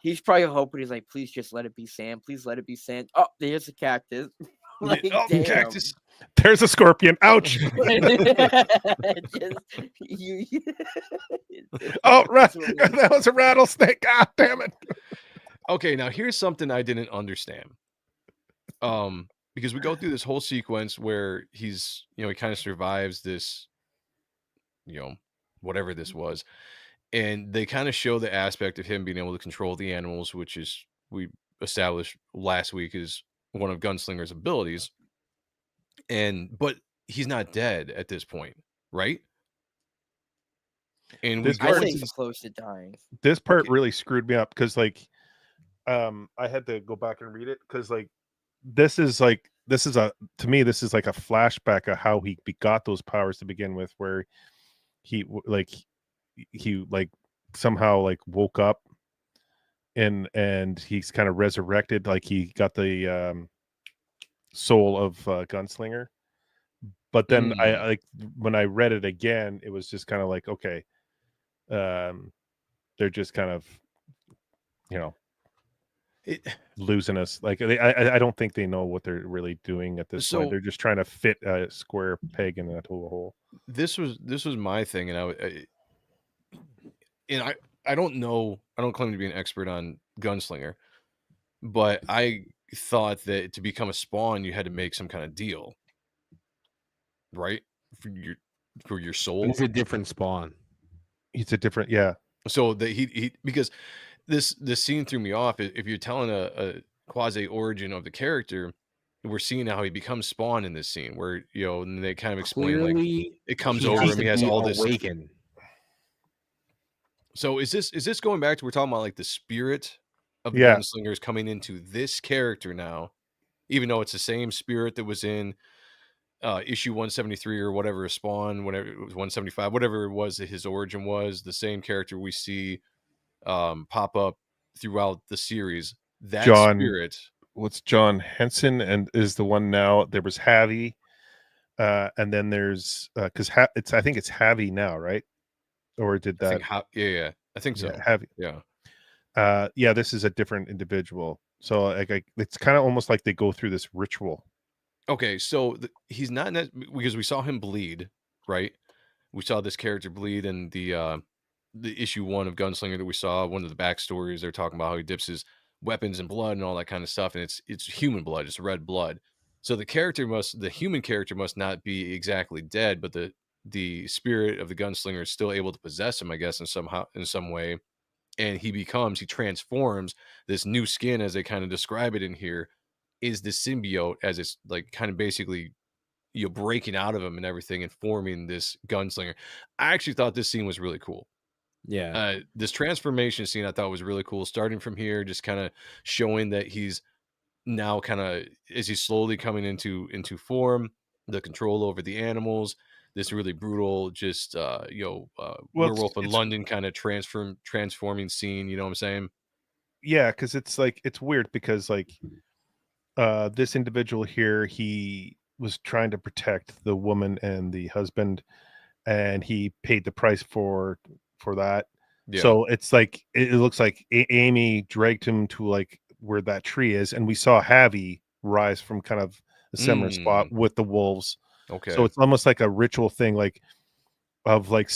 he's probably hoping, he's like, please just let it be sand. Please let it be sand. Oh, there's a cactus. Like, Oh, damn. cactus. There's a scorpion. Ouch. Just, Oh, that was a rattlesnake. God damn it. Okay, now here's something I didn't understand. Because we go through this whole sequence where he's, he kind of survives this, whatever this was. And they kind of show the aspect of him being able to control the animals, which is, we established last week, is one of Gunslinger's abilities. But he's not dead at this point, right? And This we I go think into he's close to dying. This part Okay. really screwed me up because I had to go back and read it because this is a flashback of how he got those powers to begin with, where he somehow woke up and he's kind of resurrected, like he got the soul of Gunslinger. But then I when I read it again, it was just kind of like, okay, they're just kind of losing us. Like I don't think they know what they're really doing at this point. They're just trying to fit a square peg in a hole. This was my thing, and I don't know. I don't claim to be an expert on Gunslinger, but I thought that to become a Spawn, you had to make some kind of deal, right? For your soul. It's a different Spawn. It's a different, yeah. So that he because this scene threw me off. If you're telling a quasi origin of the character, we're seeing how he becomes Spawn in this scene, where and they kind of explain Clearly, it comes he over has him. to He has be all this. awakened. So is this going back to, we're talking about the spirit of the Yeah. Gunslingers coming into this character now, even though it's the same spirit that was in issue 173 or whatever, Spawn, whatever it was, 175, whatever it was that his origin was, the same character we see pop up throughout the series. That John spirit what's John Henson and is the one now. There was Javi, and then there's because I think it's Javi now, right? Or did I that? think yeah, I think so. Yeah, Javi. Yeah. This is a different individual. So like it's kind of almost like they go through this ritual. Okay, so he's not because we saw him bleed, right? We saw this character bleed in the issue 1 of Gunslinger that we saw. One of the backstories, they're talking about how he dips his weapons in blood and all that kind of stuff, and it's human blood, it's red blood. So the human character must not be exactly dead, but the spirit of the gunslinger is still able to possess him, I guess, in some way. And he transforms this new skin, as they kind of describe it in here, is the symbiote, as it's like kind of basically breaking out of him and everything and forming this gunslinger. I actually thought this scene was really cool. Yeah. This transformation scene I thought was really cool, starting from here, just kind of showing that he's now kind of, as he's slowly coming into form, the control over the animals, this really brutal just werewolf in London kind of transforming scene, you know what I'm saying? Yeah, because it's like it's weird because like this individual here, he was trying to protect the woman and the husband, and he paid the price for that. Yeah. So it's like it looks like Amy dragged him to like where that tree is, and we saw Javi rise from kind of a similar spot with the wolves. Okay. So it's almost like a ritual thing, like of like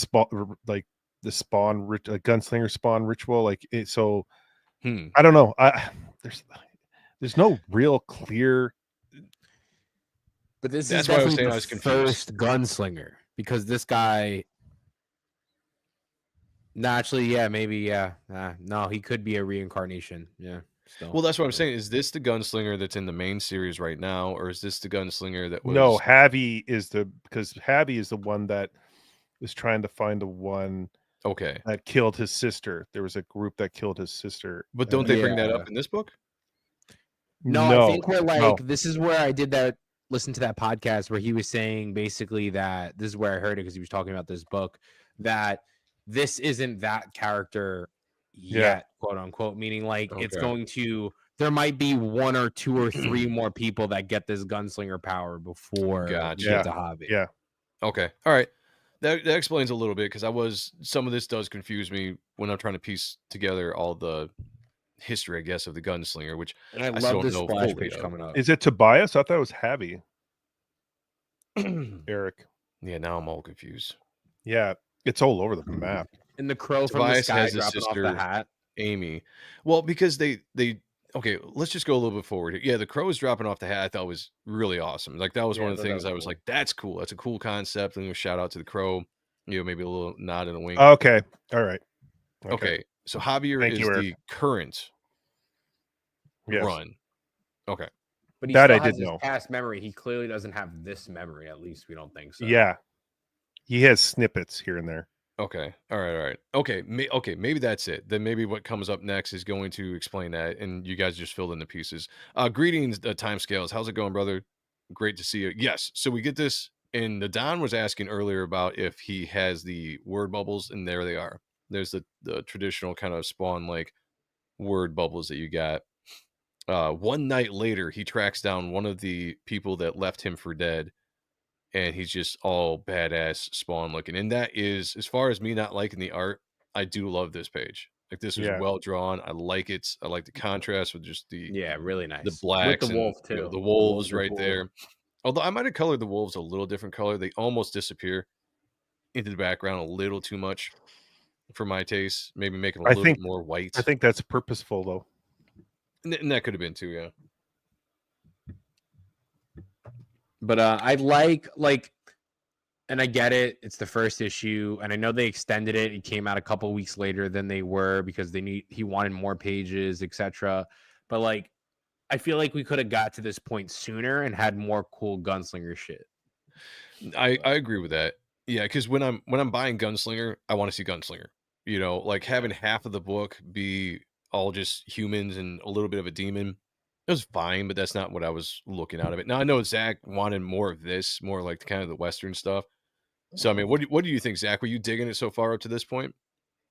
like the spawn gunslinger spawn ritual. Like it, so I don't know. There's no real clear. But this That's is why I was definitely saying the I was confused. first gunslinger, because this guy. Naturally, yeah, maybe, yeah. No, he could be a reincarnation. Yeah. Still. Well, that's what I'm saying. Is this the gunslinger that's in the main series right now, or is this the gunslinger that was? No, Javi is because Javi is the one that is trying to find the one Okay. that killed his sister. There was a group that killed his sister. But don't they bring that up in this book? No, I think we're like, this is where I did that, listen to that podcast where he was saying basically that this is where I heard it, because he was talking about this book, that this isn't that character yet, quote unquote, meaning like it's going to, there might be 1 or 2 or 3 more people that get this gunslinger power before we get to Javi. Yeah. Okay. All right. That explains a little bit, because some of this does confuse me when I'm trying to piece together all the history, I guess, of the gunslinger, which and I love this splash page coming up. Is it Tobias? I thought it was Javi. Eric. Yeah, now I'm all confused. Yeah, it's all over the map. And the crow from the sky dropping off the hat. Amy. Well, because they okay, let's just go a little bit forward. Yeah, the crow is dropping off the hat I thought was really awesome. Like that was one of the things I was like, that's cool. That's a cool concept. And a shout out to the crow. Maybe a little nod and a wink. Okay. All right. Okay. So Javier is the current run. Okay. But he still has his past memory. He clearly doesn't have this memory, at least we don't think so. Yeah. He has snippets here and there. Okay. All right. Okay. Maybe that's it. Then maybe what comes up next is going to explain that, and you guys just filled in the pieces. Greetings, Timescales. How's it going, brother? Great to see you. Yes. So we get this, and the Don was asking earlier about if he has the word bubbles, and there they are. There's the traditional kind of Spawn like word bubbles that you got. One night later, he tracks down one of the people that left him for dead, and he's just all badass Spawn looking. And that is, as far as me not liking the art, I do love this page. Like this was well drawn. I like it. I like the contrast with just the really nice, the blacks with the wolf and too. The wolves right cool there. Although I might have colored the wolves a little different color. They almost disappear into the background a little too much for my taste. Maybe make it a little bit more white. I think that's purposeful though. And that could have been too, yeah. But I like, and I get it. It's the first issue, and I know they extended it. It came out a couple weeks later than they were because he wanted more pages, etc. But like, I feel like we could have got to this point sooner and had more cool gunslinger shit. I agree with that. Yeah, because when I'm buying Gunslinger, I want to see Gunslinger. Like having half of the book be all just humans and a little bit of a demon. It was fine, but that's not what I was looking out of it. Now I know Zach wanted more of this, more like kind of the Western stuff. So I mean, what do you think, Zach? Were you digging it so far up to this point?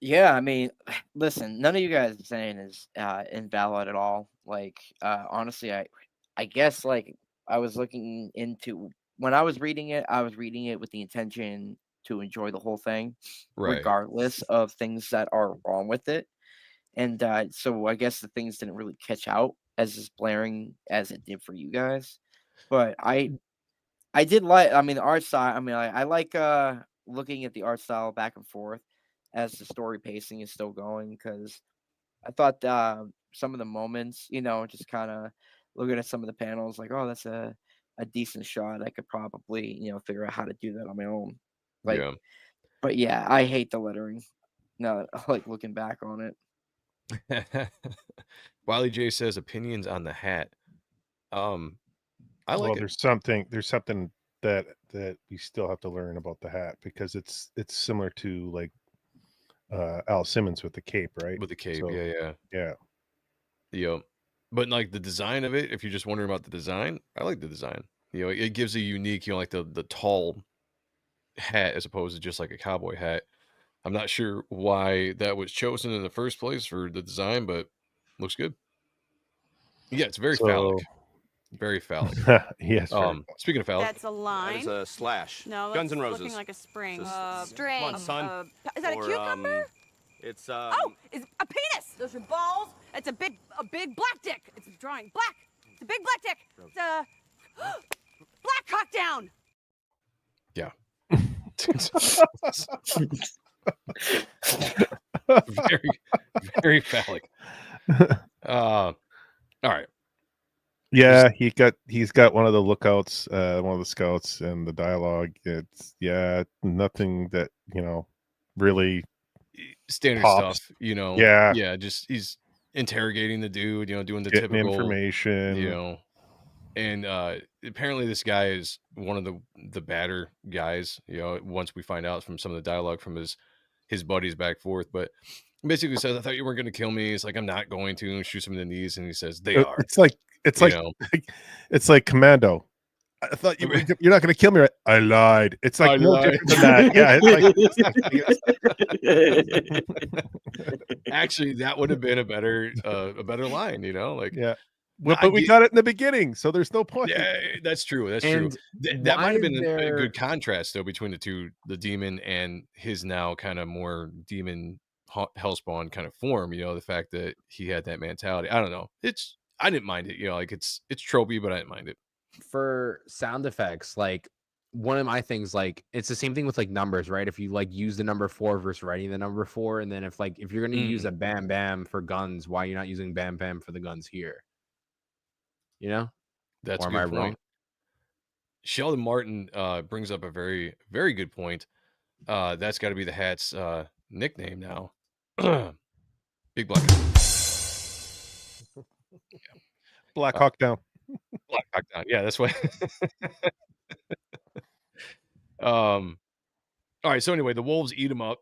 Yeah, I mean, listen, none of you guys are saying is invalid at all. Like, honestly, I guess like I was looking into when I was reading it, I was reading it with the intention to enjoy the whole thing, Right. regardless of things that are wrong with it. And so I guess the things didn't really catch out as blaring as it did for you guys. But I did like, I mean, the art style. I mean, I like looking at the art style back and forth as the story pacing is still going because I thought some of the moments, just kind of looking at some of the panels, like, oh, that's a decent shot. I could probably, figure out how to do that on my own. Like, Yeah. but yeah, I hate the lettering. No, like looking back on it. Wiley J says opinions on the hat. I like Well, it. there's something that we still have to learn about the hat because it's similar to like Al Simmons with the cape, right? With the cape. So, Yeah. But like the design of it, if you're just wondering about the design, I like the design. It gives a unique, like the tall hat as opposed to just like a cowboy hat. I'm not sure why that was chosen in the first place for the design, but looks good. Yeah, it's very phallic. Very phallic. yes. Speaking of phallic, That's a line. That is a slash. No, Guns that's N' Roses. looking like a spring. It's a String. Come on, son. Is that a cucumber? It's Oh, it's a penis. Those are balls. It's a big black dick. It's drawing black. It's a big black dick. It's a black cock down. yeah. very phallic. All right. Yeah, he's got one of the lookouts, one of the scouts, and the dialogue. It's nothing that really standard pops. stuff. Yeah. Just he's interrogating the dude. Doing the Getting typical information. And apparently this guy is one of the badder guys. Once we find out from some of the dialogue from his buddies back forth, but basically says, "I thought you weren't going to kill me." He's like, "I'm not going to," and shoots him in the knees, and he says, "They are." It's like Commando. I thought you're not going to kill me, right? I lied. It's like no different than that. Yeah, it's like actually that would have been a better line. But we got it in the beginning, so there's no point. Yeah, that's true. That's true. That might have been a good contrast though between the two, the demon and his now kind of more demon hellspawn kind of form. The fact that he had that mentality. I don't know. I didn't mind it. It's tropey, but I didn't mind it. For sound effects, like one of my things, like it's the same thing with like numbers, right? If you like use the number 4 versus writing the number 4, and then if you're going to use a bam bam for guns, why are you not using bam bam for the guns here? That's or a am I good point. wrong? Sheldon Martin brings up a very, very good point. That's got to be the hat's nickname now. Big Black. Black Hawk Down. Black Hawk Down. Yeah, that's what. All right. So anyway, the wolves eat him up.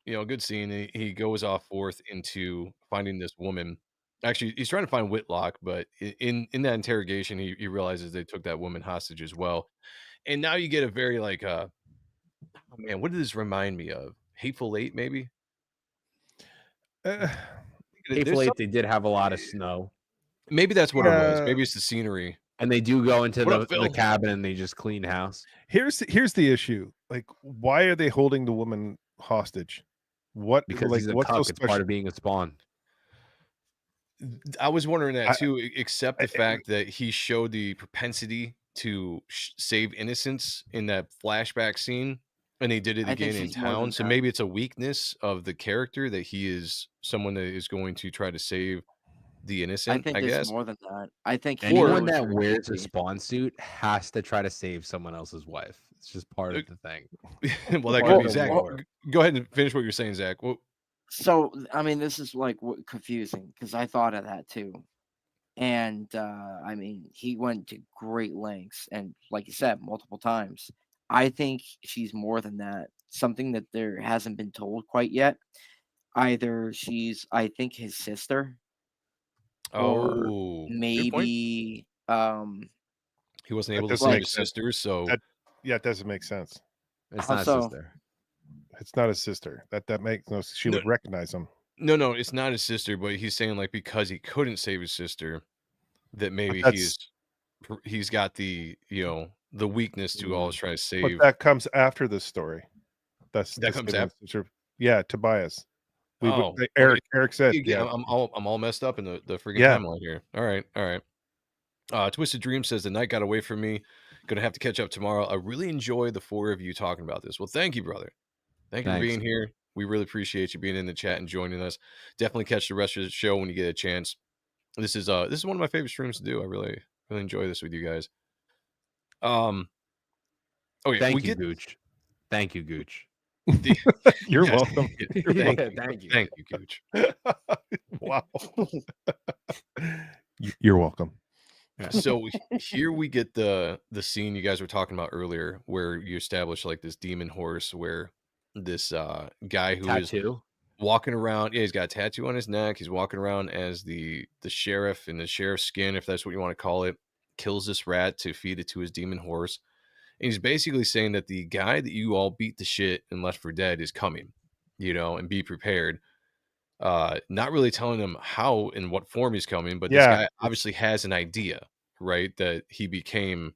Good scene. He goes off forth into finding this woman. Actually, he's trying to find Whitlock, but in that interrogation, he realizes they took that woman hostage as well. And now you get a very like, oh man, what did this remind me of? Hateful Eight, maybe. Hateful Eight, they did have a lot of snow. Maybe that's what it was. Maybe it's the scenery. And they do go into What up, the Phil? cabin and they just clean house. Here's the issue. Like, why are they holding the woman hostage? What? Because like, he's a what's so cuck. It's part of being a spawn. I was wondering that too, except the fact that he showed the propensity to save innocence in that flashback scene, and he did it again in town. So maybe it's a weakness of the character that he is someone that is going to try to save the innocent. I guess more than that. I think anyone that wears a spawn suit has to try to save someone else's wife. It's just part of the thing. Well, that could be Zach. Go ahead and finish what you're saying, Zach. Well, so I mean, this is like confusing because I thought of that too, and I mean, he went to great lengths, and like you said, multiple times. I think she's more than that. Something that there hasn't been told quite yet. Either she's, I think, his sister. Or maybe he wasn't able to save his sisters, so it doesn't make sense. It's not sister. It's not his sister. That makes no. She No, would recognize him. no, it's not his sister, but he's saying like because he couldn't save his sister, that But maybe that's he's got the the weakness to always try to but save. that comes after the story. That's That the comes saving after. his sister. Yeah, Tobias. We would. Oh, okay. Eric said, Again, yeah, I'm all messed up in the freaking yeah. timeline here. All right. Twisted Dream says the night got away from me. Gonna have to catch up tomorrow. I really enjoy the four of you talking about this. Well, thank you, brother. Thank you for Thanks. being here. We really appreciate you being in the chat and joining us. Definitely catch the rest of the show when you get a chance. This is one of my favorite streams to do. I really enjoy this with you guys. Oh yeah, Thank you, Gooch. Thank you, Gooch. You're Yes, welcome. thank you, Thank you. thank you, Gooch. Wow. You're welcome. So here we get the scene you guys were talking about earlier, where you establish like this demon horse, where this guy who is Tattoo. walking around, yeah, he's got a tattoo on his neck. He's walking around as the sheriff in the sheriff's skin, if that's what you want to call it, kills this rat to feed it to his demon horse. And he's basically saying that the guy that you all beat the shit and left for dead is coming, and be prepared. Not really telling him how and what form he's coming, but this Yeah. guy obviously has an idea, right? That he became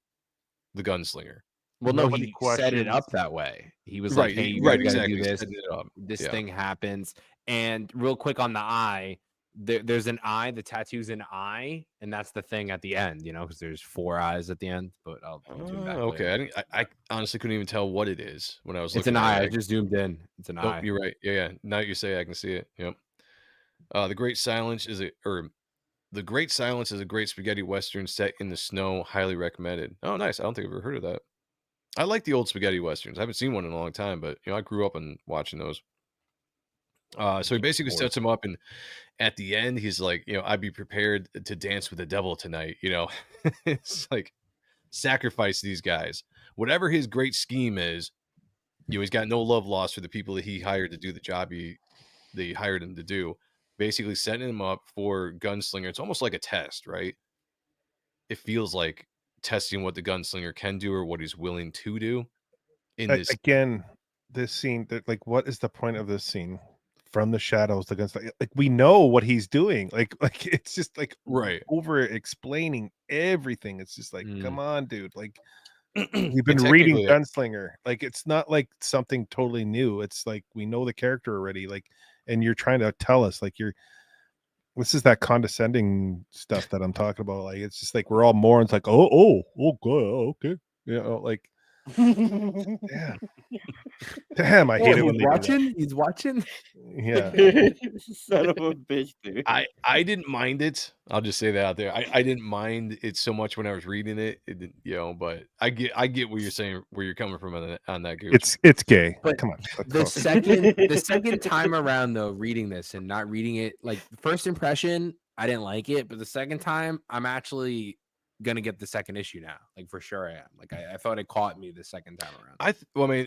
the gunslinger. Well, no, Nobody he set it questions. up that way. He was Right, like, "Hey, you right, guys gotta exactly. do this. Setting it up. This Yeah. thing happens." And real quick on the eye, there's an eye. The tattoo's an eye, and that's the thing at the end, because there's 4 eyes at the end. But I'll zoom back Okay. later. I honestly couldn't even tell what it is when I was It's looking an at eye. I it. just zoomed in. It's an Nope, eye. you're right. Yeah. Now that you say it, I can see it. Yep. The Great Silence is The Great Silence is a great spaghetti western set in the snow. Highly recommended. Oh, nice. I don't think I've ever heard of that. I like the old spaghetti westerns. I haven't seen one in a long time, but I grew up on watching those. So he basically sets him up, and at the end, he's like, I'd be prepared to dance with the devil tonight. It's like sacrifice these guys. Whatever his great scheme is, he's got no love lost for the people that he hired to do the job they hired him to do. Basically setting him up for gunslinger. It's almost like a test, right? It feels like testing what the gunslinger can do or what he's willing to do in this. Again, this scene, like, what is the point of this scene? From the shadows, the gunslinger, like, we know what he's doing. Like it's just like Right. over explaining everything. It's just like, come on, dude. Like, we've been And reading technically, Gunslinger. Like, it's not like something totally new. It's like we know the character already. Like, and you're trying to tell us, like, this is that condescending stuff that I'm talking about. Like, it's just like we're all morons. Like, oh, good, okay, like, damn, I hate it when they do that. He's watching. Yeah. Son of a bitch, dude. I didn't mind it. I'll just say that out there. I didn't mind it so much when I was reading it. It didn't, but I get what you're saying, where you're coming from on that. Gooch. It's gay. But come on. The second time around, though, reading this and not reading it, like the first impression, I didn't like it, but the second time, I'm actually gonna get the second issue now. Like, for sure I am. Like, I thought it caught me the second time around.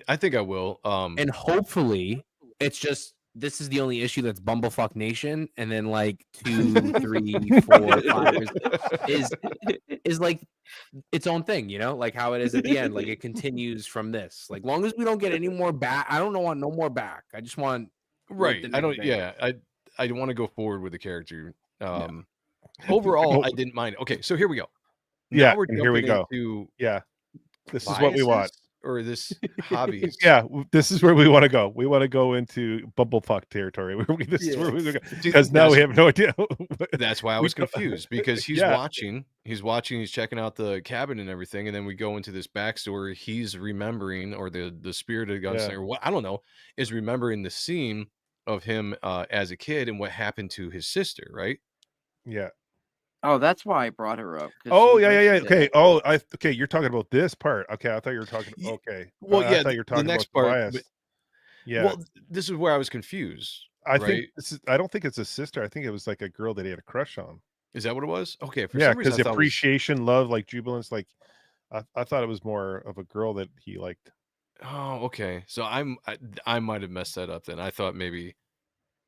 I think I will. And hopefully it's just this is the only issue that's Bumblefuck Nation, and then like 2, 3, 4, 5 is like its own thing, like how it is at the end. Like, it continues from this. Like, long as we don't get any more back, I don't want no more back. I just want right. I don't. Yeah, I want to go forward with the character. Overall, I didn't mind. Okay, so here we go. Yeah, we're and here we go. Into this is what we want. Or this hobbies. Yeah, this is where we want to go. We want to go into Bumblefuck territory. This is where we go, because now we have no idea. That's why I was confused, because he's watching. He's checking out the cabin and everything, and then we go into this backstory. He's remembering, or the spirit of the gunslinger, what I don't know, is remembering the scene of him as a kid and what happened to his sister, right? Yeah. Oh, that's why I brought her up. Oh, yeah. Okay. Oh, okay. You're talking about this part. Okay, I thought you were talking. Okay. Well, I thought you were talking the next about part. Tobias. Yeah. Well, this is where I was confused. I right? think this is. I don't think it's a sister. I think it was like a girl that he had a crush on. Is that what it was? Okay. For Yeah, some reason, because appreciation, love, like jubilance. Like, I thought it was more of a girl that he liked. Oh, okay. So I might have messed that up then. I thought maybe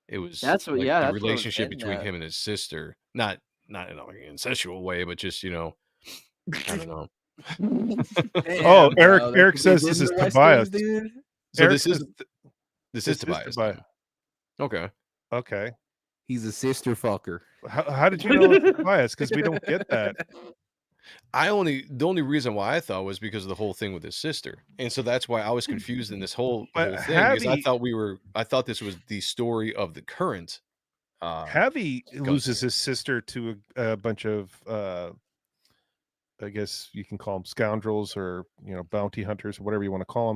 it was That's what. like Yeah, the that's what I was relationship getting between at. him and his sister, not in like an incestual way, but just I don't know. Oh, Eric says this is Tobias. So this is This is Tobias. Okay. Okay. He's a sister fucker. How did you know it's Tobias? Because we don't get that. The only reason why I thought was because of the whole thing with his sister, and so that's why I was confused in this whole But thing because Javi- I thought this was the story of the current. Javi loses Gunslinger. his sister to a bunch of I guess you can call them scoundrels or bounty hunters or whatever you want to call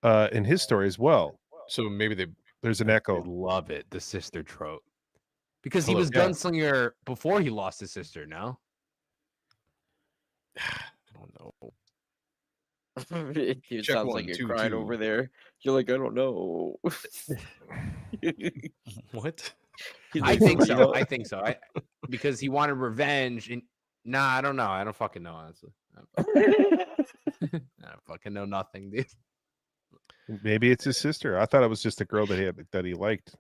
them in his story as well. So maybe there's an I echo. love it, the sister trope, because he Hello. was Yeah. Gunslinger before he lost his sister. No, I don't know. It Check sounds 1, like you're 2, crying 2. over there. You're like, I don't know. What? He's I like, think "What so. do you I think so. Because he wanted revenge. And I don't know. I don't fucking know. Honestly, I don't fucking know nothing, dude. Maybe it's his sister. I thought it was just a girl that he liked.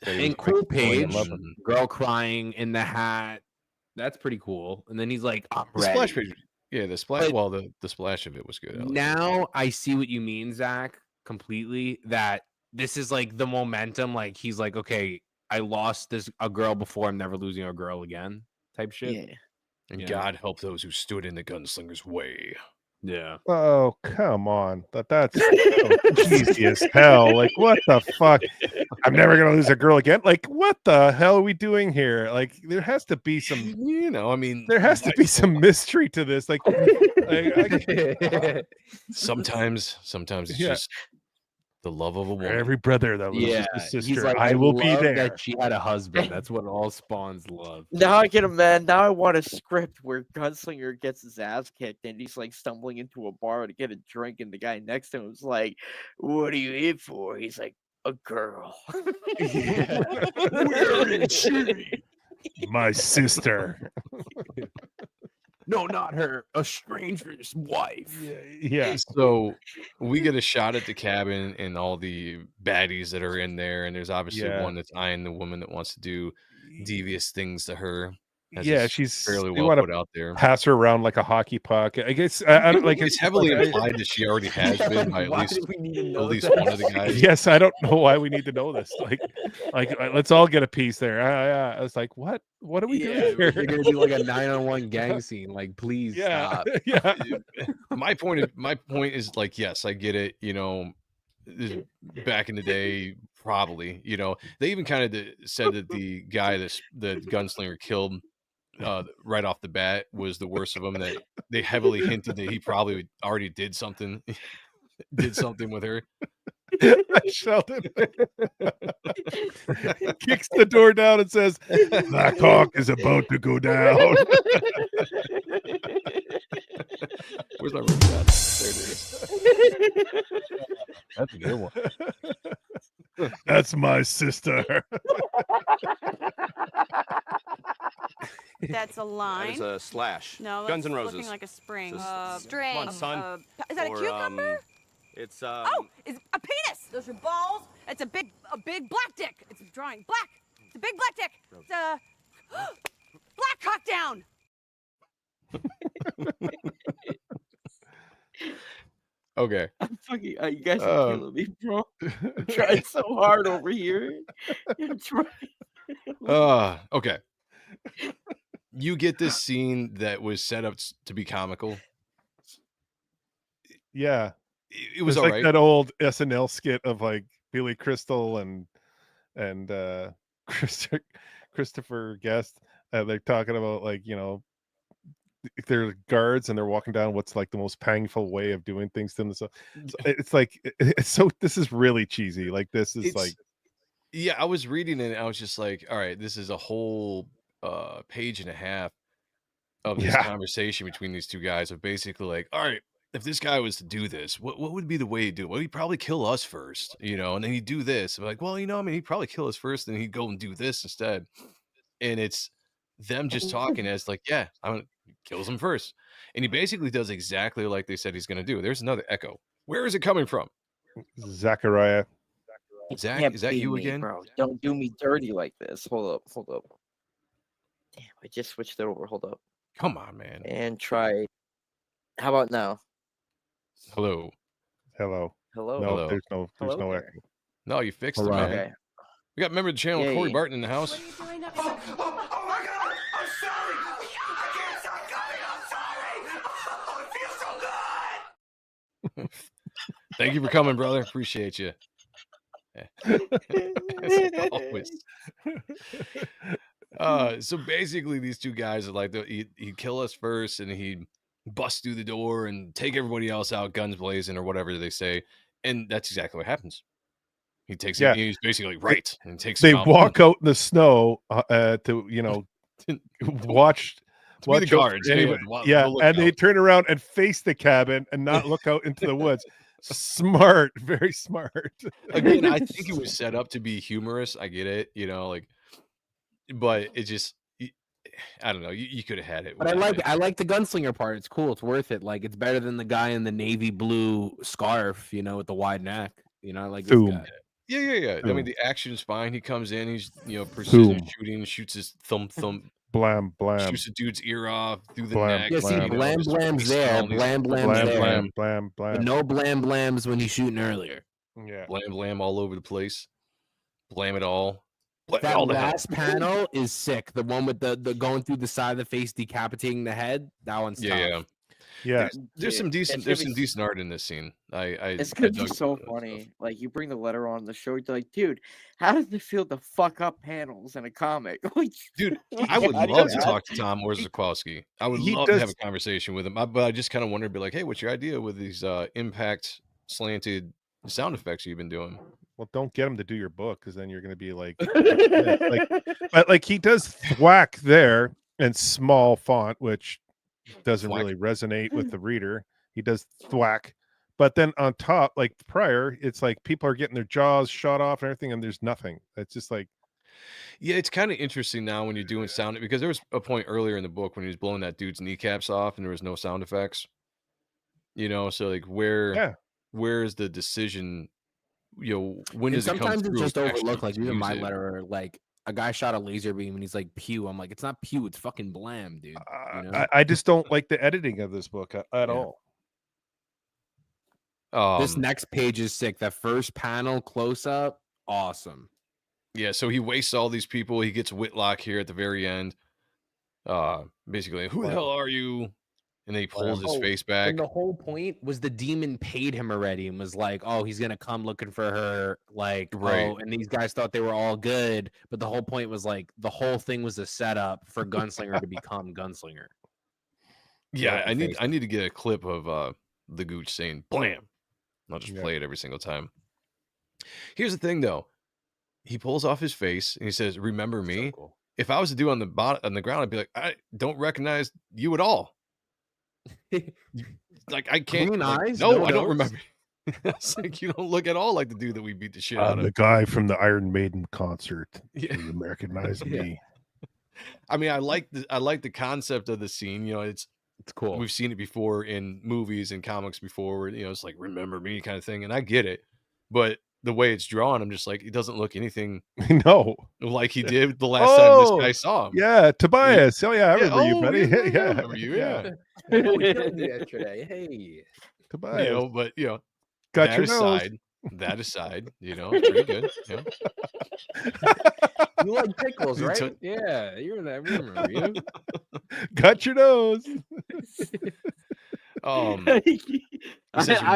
That he And was, cool falling in page, love with. girl crying in the hat. That's pretty cool. And then he's like, I'm The ready. splash page. Yeah, the splash. But- Well, the splash of it was good. I liked it. Now I see what you mean, Zach, completely. That this is like the momentum. Like he's like, okay, I lost a girl before. I'm never losing a girl again. Type shit. Yeah. And Yeah. God help those who stood in the gunslinger's way. Yeah. Oh, come on. That's so cheesy as hell. Like, what the fuck? I'm never gonna lose a girl again. Like, what the hell are we doing here? Like, there has to be some I mean, there has to be some mystery to this. Like, sometimes it's Yeah. just the love of a for woman. every brother that loses Yeah. his He's sister, like, I will be love there. that she had a husband. That's what all spawns love. Now I get him, man. Now I want a script where Gunslinger gets his ass kicked and he's like stumbling into a bar to get a drink, and the guy next to him is like, "What are you here for?" He's like, "A girl." Where is she? My sister. No, not her. A stranger's wife. Yeah. So we get a shot at the cabin and all the baddies that are in there, and there's obviously Yeah. one that's eyeing the woman that wants to do devious things to her. as Yeah, is she's fairly they well wanna put out there. pass her around like a hockey puck. I guess I don't like It's heavily like, implied that she already has been by Why do we need to know one of the guys. Yes, I don't know why we need to know this. Like let's all get a piece there. I was like, what are we doing Yeah, here? they're gonna do like a 9-on-1 gang scene. Like, please Yeah, stop. yeah. My point is like, yes, I get it. Back in the day, probably. They even kind of said that the guy the gunslinger killed right off the bat was the worst of them. That they heavily hinted that he probably already did something with her. Sheldon kicks the door down and says, "Black Hawk is about to go down." Where's my room at? There it is. That's a good one. That's my sister. That's a line. That is a slash. No, Guns that's N' Roses. looking like a spring. Says, String. Come on, son. Is that a Or, cucumber? It's Oh, it's a penis. Those are balls. It's a big black dick. It's drawing black. It's a big black dick. It's a black cock down. Okay. I'm fucking. You guys are killing me, bro. I'm trying so hard over here. I'm trying. Okay. You get this scene that was set up to be comical. Yeah, It was all like right. that old SNL skit of like Billy Crystal and Christopher Guest. They're talking about like if they're guards and they're walking down what's like the most painful way of doing things to themselves. So it's like it's so. This is really cheesy. Like this is like. Yeah, I was reading it and I was just like, all right, this is a whole page and a half of this conversation between these two guys of basically like, all right, if this guy was to do this, what would be the way he'd do it? Well, he'd probably kill us first, and then he'd do this. I'm like, well, he'd probably kill us first, and he'd go and do this instead. And it's them just talking as like, yeah, kills him first. And he basically does exactly like they said he's going to do. There's another echo. Where is it coming from? Zachariah. Zach, Can't is that be you me, again? bro? Don't do me dirty like this. Hold up. Damn, I just switched it over. Hold up. Come on, man. And try. How about now? Hello. Hello. Hello. No, Hello. there's no Hello echo. there. No, you fixed it, man. Okay. We got member of the channel, Yeah, Corey yeah. Barton in the house. Oh my God! I'm sorry! I can't stop coming! I'm sorry! Oh, it feels so good! Thank you for coming, brother. Appreciate you. As always. So basically, these two guys are like, he'd kill us first, and he'd bust through the door and take everybody else out, guns blazing, or whatever they say. And that's exactly what happens. He takes it. Yeah. He's basically like, right, and takes. They him out. walk out in the snow to watch. To be the guards. Yeah, and they turn around and face the cabin and not look out into the woods. Smart, very smart. Again, I think it was set up to be humorous. I get it, like, but it just, I don't know. You could have had it. But I like the gunslinger part. It's cool. It's worth it. Like, it's better than the guy in the navy blue scarf, with the wide neck. I like this guy. Yeah. I mean, the action's fine. He comes in. He's precision shooting, shoots his thumb. Blam blam. Shoots the dude's ear off through the Blam, neck. Yeah, see, blam. blam's there. Blam's there. Blam blam blam. But no blams when he's shooting earlier. Yeah. Blam all over the place. Blam it all. That last panel is sick. The one with the going through the side of the face, decapitating the head. That one's tough. Yeah. There's some decent art in this scene. It's gonna be so funny. Like, you bring the letter on the show, you're like, dude, how does it feel to fuck up panels in a comic? Dude, I would love to talk to Tom Orzechowski. I would love to have a conversation with him. But I just kind of wondered, be like, hey, what's your idea with these impact slanted sound effects you've been doing? Well, don't get him to do your book, because then you're going to be like, but he does thwack there in small font, which doesn't really resonate with the reader. He does thwack, but then on top, like prior, it's like people are getting their jaws shot off and everything, and there's nothing. It's just like, yeah, it's kind of interesting now when you're doing sound, because there was a point earlier in the book when he was blowing that dude's kneecaps off and there was no sound effects. So like where is the decision? When does it come through? Sometimes it's just overlooked. Like, even my letter, like, a guy shot a laser beam and he's like, pew. I'm like, it's not pew, it's fucking blam, dude. I just don't like the editing of this book at all. This next page is sick. That first panel close up, awesome. Yeah, so he wastes all these people. He gets Whitlock here at the very end. Basically, who the hell are you? And then he pulls his face back. And the whole point was the demon paid him already and was like, oh, he's gonna come looking for her. Like, right. And these guys thought they were all good, but the whole point was like the whole thing was a setup for Gunslinger to become Gunslinger. Yeah, I need to get a clip of the Gooch saying blam. I'll just play it every single time. Here's the thing, though. He pulls off his face and he says, "Remember me?" So cool. If I was to do on the ground, I'd be like, "I don't recognize you at all." Like, I can't. Green eyes? No, I don't remember. It's like, you don't look at all like the dude that we beat the shit out of. The guy from the Iron Maiden concert. Yeah. You recognize me. I mean, I like the concept of the scene. It's cool. We've seen it before in movies and comics before, where it's like "remember me" kind of thing, and I get it. But the way it's drawn, I'm just like, it doesn't look anything like he did the last time this guy saw him. Yeah, Tobias. Oh yeah, I remember you, buddy. Yeah, I remember you. Yeah. Yesterday. Hey, Tobias. But got that your aside. That aside, pretty good. You like pickles, right? Yeah, you're in that room. Remember you? Got your nose. I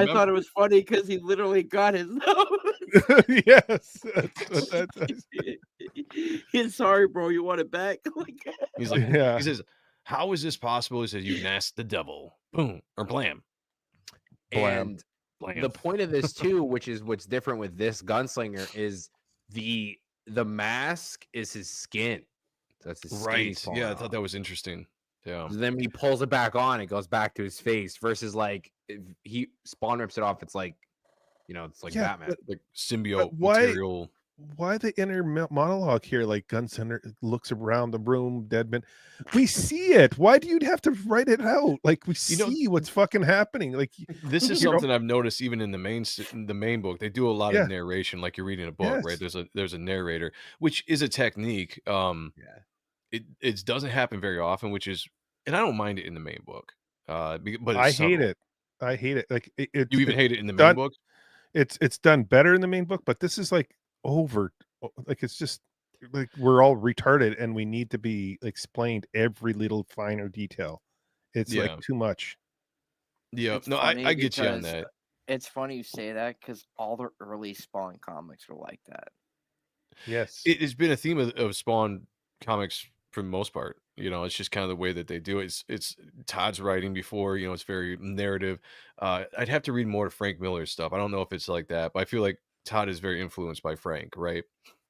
thought it was funny because he literally got his nose. Yes. He's sorry, bro. You want it back? He's like, he says, "How is this possible?" He says, "You can ask the devil." Boom or blam. And the point of this too, which is what's different with this Gunslinger, is the mask is his skin. That's his right. Yeah, I thought that was interesting. Yeah. Then he pulls it back on, it goes back to his face. Versus like if he Spawn rips it off, it's like, it's like Batman, like symbiote material. Why the inner monologue here? Like, Gunslinger looks around the room, Deadman. We see it. Why do you have to write it out? Like, we see what's fucking happening. Like, this is something I've noticed even in the main book. They do a lot of narration, like you're reading a book, right? There's a narrator, which is a technique. It doesn't happen very often, and I don't mind it in the main book. But I hate it. Like, you even hate it in the main book. it's done better in the main book, but this is like like it's just like we're all retarded and we need to be explained every little finer detail. It's like Yeah. too much. Yeah. It's No, I funny get you on because that. it's funny you say that because all the early Spawn comics were like that. Yes. It's been a theme of Spawn comics for the most part. It's just kind of the way that they do it. It's Todd's writing before, it's very narrative. I'd have to read more to Frank Miller's stuff. I don't know if it's like that, but I feel like Todd is very influenced by Frank, right?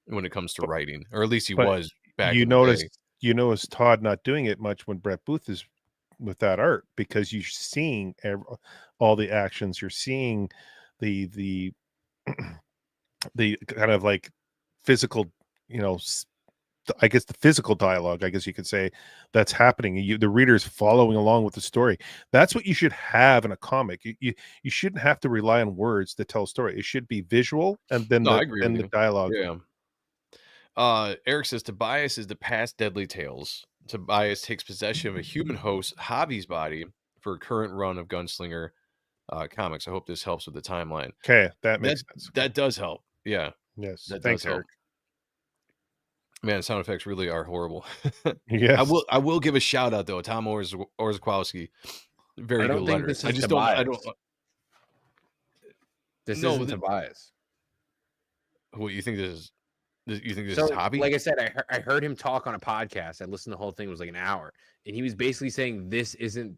When it comes to But, writing, or at least he but was back you in the notice day. Todd not doing it much when Brett Booth is with that art, because you're seeing all the actions, you're seeing the the kind of like physical, I guess the physical dialogue, I guess you could say, that's happening. The reader's following along with the story. That's what you should have in a comic. You shouldn't have to rely on words to tell a story. It should be visual, and then No, I agree with the you. dialogue. Yeah. Eric says Tobias is the past Deadly Tales. Tobias takes possession of a human host, Javi's body, for a current run of Gunslinger comics. I hope this helps with the timeline. Okay, that That makes sense. that does help. Yeah, Yes, that thanks, does help. Eric. Man, sound effects really are horrible. Yes, I will give a shout out though, Tom Orzechowski. Very I good don't think letters. this I is just Tobias. don't. This No, isn't Tobias. What you think this is? You think this So, is Hobby? like I said, I heard him talk on a podcast. I listened to the whole thing. It was like an hour, and he was basically saying this isn't.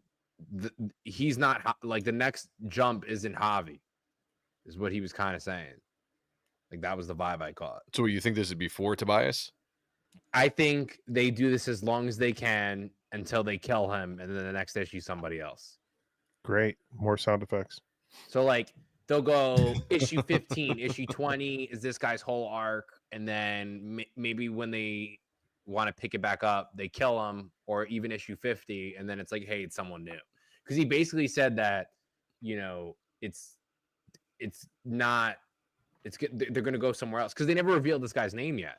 He's not like the next jump isn't Javi, is what he was kind of saying. Like that was the vibe I caught. So you think this is before Tobias? I think they do this as long as they can until they kill him, and then the next issue somebody else. great. More sound effects. So like they'll go issue 15, issue 20 is this guy's whole arc, and then maybe when they want to pick it back up, they kill him, or even issue 50, and then it's like, hey, it's someone new. Because he basically said that, it's not, they're going to go somewhere else because they never revealed this guy's name yet.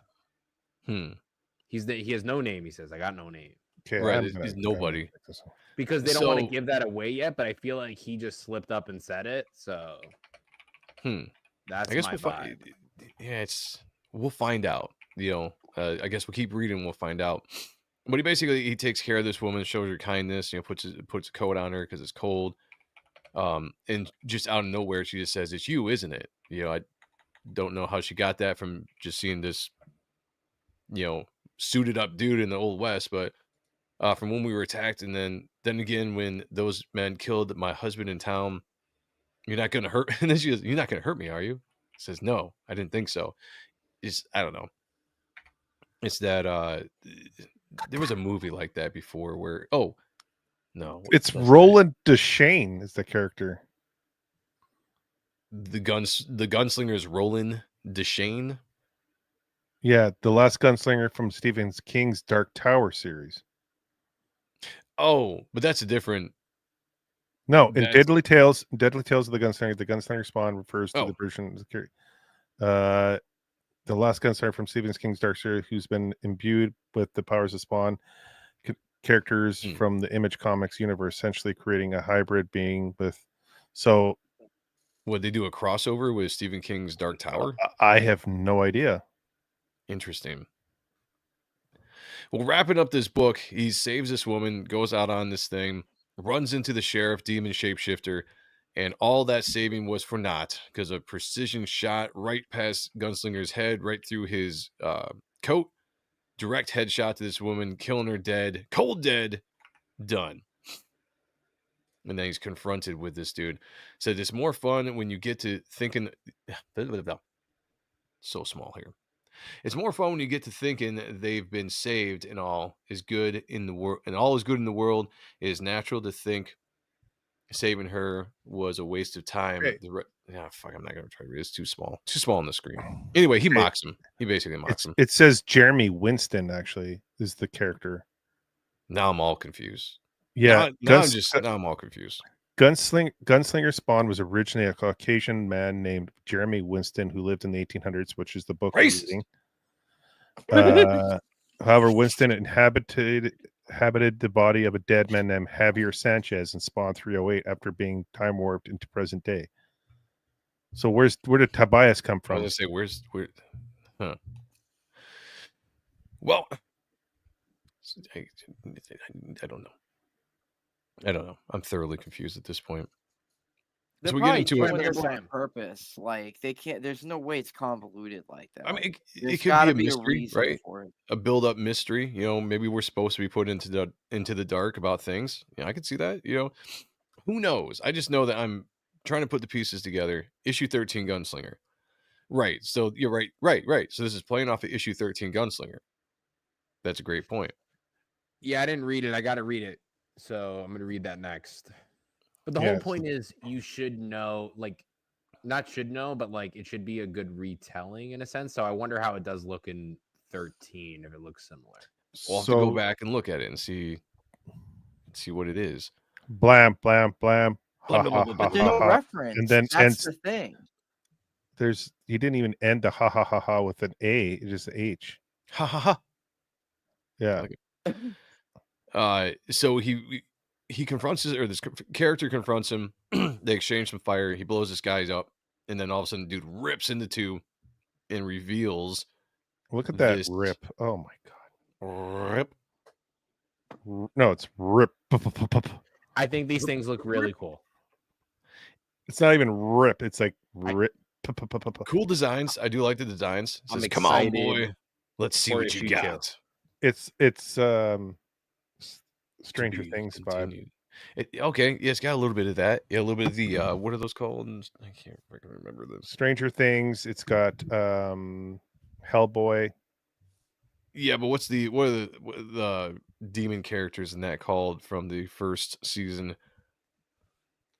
He has no name. He says, I got no name. Okay, right, he's nobody. Because they don't want to give that away yet, but I feel like he just slipped up and said it. So that's I guess my vibe. We'll find out. I guess we'll keep reading. We'll find out. But he takes care of this woman, shows her kindness. Puts a coat on her because it's cold. And just out of nowhere, she just says, "It's you, isn't it?" I don't know how she got that from just seeing this, suited up dude in the Old West, but from when we were attacked, and then again when those men killed my husband in town, you're not gonna hurt. And then she goes, "You're not gonna hurt me, are you?" Says, "No, I didn't think so." I don't know. It's that there was a movie like that before where no, It's Roland Deschain is the character. The gunslinger is Roland Deschain. Yeah, the last gunslinger from Stephen King's Dark Tower series. Oh, but that's a different. No, in Deadly Tales of the Gunslinger Spawn refers to the version of the character. The last gunslinger from Stephen King's Dark series, who's been imbued with the powers of Spawn, characters from the Image Comics universe, essentially creating a hybrid being with. So, would they do a crossover with Stephen King's Dark Tower? I have no idea. Interesting. Well, wrapping up this book, he saves this woman, goes out on this thing, runs into the sheriff, demon shapeshifter, and all that saving was for naught because a precision shot right past Gunslinger's head, right through his coat. Direct headshot to this woman, killing her dead, cold dead, done. And then he's confronted with this dude. Said it's more fun when you get to thinking. So small here. It's more fun when you get to thinking they've been saved and all is good in the world, and all is good in the world. It is natural to think saving her was a waste of time. Hey. Fuck, I'm not gonna try to read. It's too small on the screen. Anyway, he mocks him. He basically mocks him. It says Jeremy Winston actually is the character. Now I'm all confused. Yeah, now I'm all confused. Gunslinger Spawn was originally a Caucasian man named Jeremy Winston who lived in the 1800s, which is the book we're reading. However, Winston inhabited the body of a dead man named Javier Sanchez in Spawn 308 after being time warped into present day. So where did Tobias come I was from? gonna say where? Huh. Well, I don't know. I don't know. I'm thoroughly confused at this point. They're So we get probably into doing it. this on purpose. Like they can't. There's no way it's convoluted like that. I mean, Like, it there's could got be to a be a mystery, reason right? for it. A build-up mystery. You know, maybe we're supposed to be put into the dark about things. Yeah, I could see that. You know, who knows? I just know that I'm trying to put the pieces together. Issue 13 Gunslinger. Right. So you're right. Right. So this is playing off of issue 13 Gunslinger. That's a great point. Yeah, I didn't read it. I got to read it. So I'm going to read that next. But the Yeah, whole point is you should know, like, not should know, but like it should be a good retelling in a sense. So I wonder how it does look in 13 if it looks similar. We'll have to go back and look at it and see what it is. Blam, blam, blam. Ha, ha, ha, But there's ha, no ha. reference. And then That's ends. the thing. He didn't even end the ha ha ha ha with an A. It is H. Ha ha ha. Yeah. So he confronts this character confronts him. They exchange some fire. He blows this guy up, and then all of a sudden, dude rips into two and reveals. Look at that rip! Oh my god! Rip. No, it's rip. I think these things look really cool. It's not even rip. It's like rip. Cool designs. I do like the designs. It says, come on, boy. Let's see what you got. It's Stranger Things vibe. Okay, yeah, it's got a little bit of that. Yeah, a little bit of the what are those called? I can't remember this. Stranger Things. It's got Hellboy. Yeah, but what are the demon characters in that called from the first season?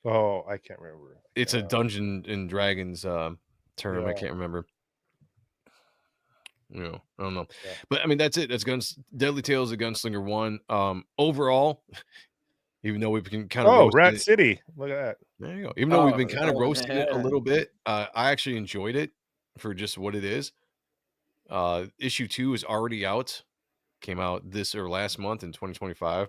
Oh, I can't remember. It's a Dungeon and Dragons term. Yeah. I can't remember. You know, I don't know. Yeah. But I mean, that's it. That's Deadly Tales of Gunslinger 1. Overall, even though we've been kind of Rat City. Look at that. There you go. Even though we've been kind of roasting it a little bit, I actually enjoyed it for just what it is. Issue 2 is already out. Came out this or last month in 2025.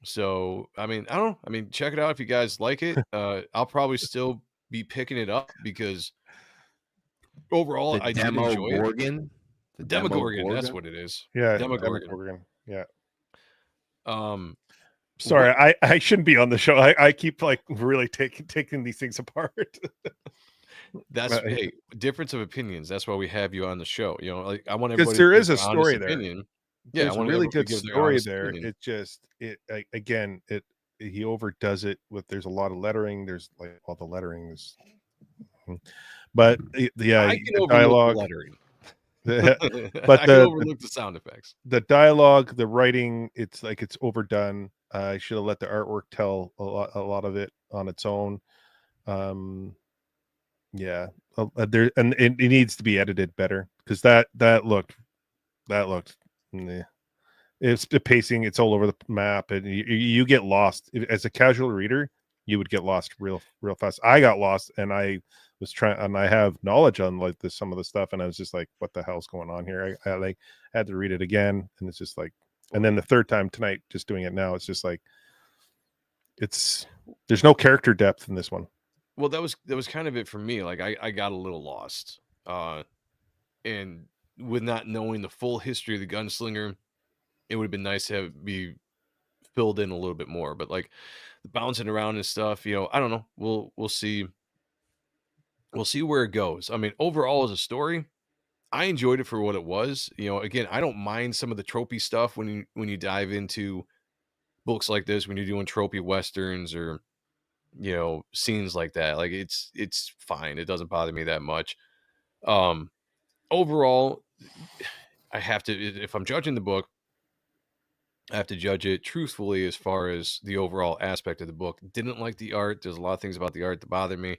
So, I mean, I don't know. I mean, check it out if you guys like it. I'll probably still be picking it up because overall, I did enjoy it. The Demogorgon, that's what it is. Yeah, Demogorgon. Yeah. Sorry, I shouldn't be on the show. I keep like really taking these things apart. That's hey, difference of opinions. That's why we have you on the show. You know, like I want because everybody there is a story there. Opinion. Yeah, there's a really good story there. Opinion. He overdoes it with. There's a lot of lettering. There's like all the lettering is, but yeah, I can the dialogue. The lettering. But I can overlook the sound effects. The dialogue, the writing, it's like it's overdone. I should have let the artwork tell a lot of it on its own. Yeah, there and it needs to be edited better because that looked. It's the pacing. It's all over the map, and you get lost as a casual reader. You would get lost real fast. I got lost, and I was trying, and I have knowledge on like some of the stuff, and I was just like, "What the hell's going on here?" I like had to read it again, and it's just like, and then the third time tonight, just doing it now, it's just like, there's no character depth in this one. Well, that was kind of it for me. Like I got a little lost, and with not knowing the full history of the Gunslinger, it would have been nice to be filled in a little bit more. But like the bouncing around and stuff, you know, I don't know. We'll see. We'll see where it goes. I mean, overall as a story, I enjoyed it for what it was. You know, again, I don't mind some of the tropey stuff when you dive into books like this, when you're doing tropey westerns or you know scenes like that. Like it's fine. It doesn't bother me that much. Overall, I have to, if I'm judging the book, I have to judge it truthfully as far as the overall aspect of the book. Didn't like the art. There's a lot of things about the art that bother me.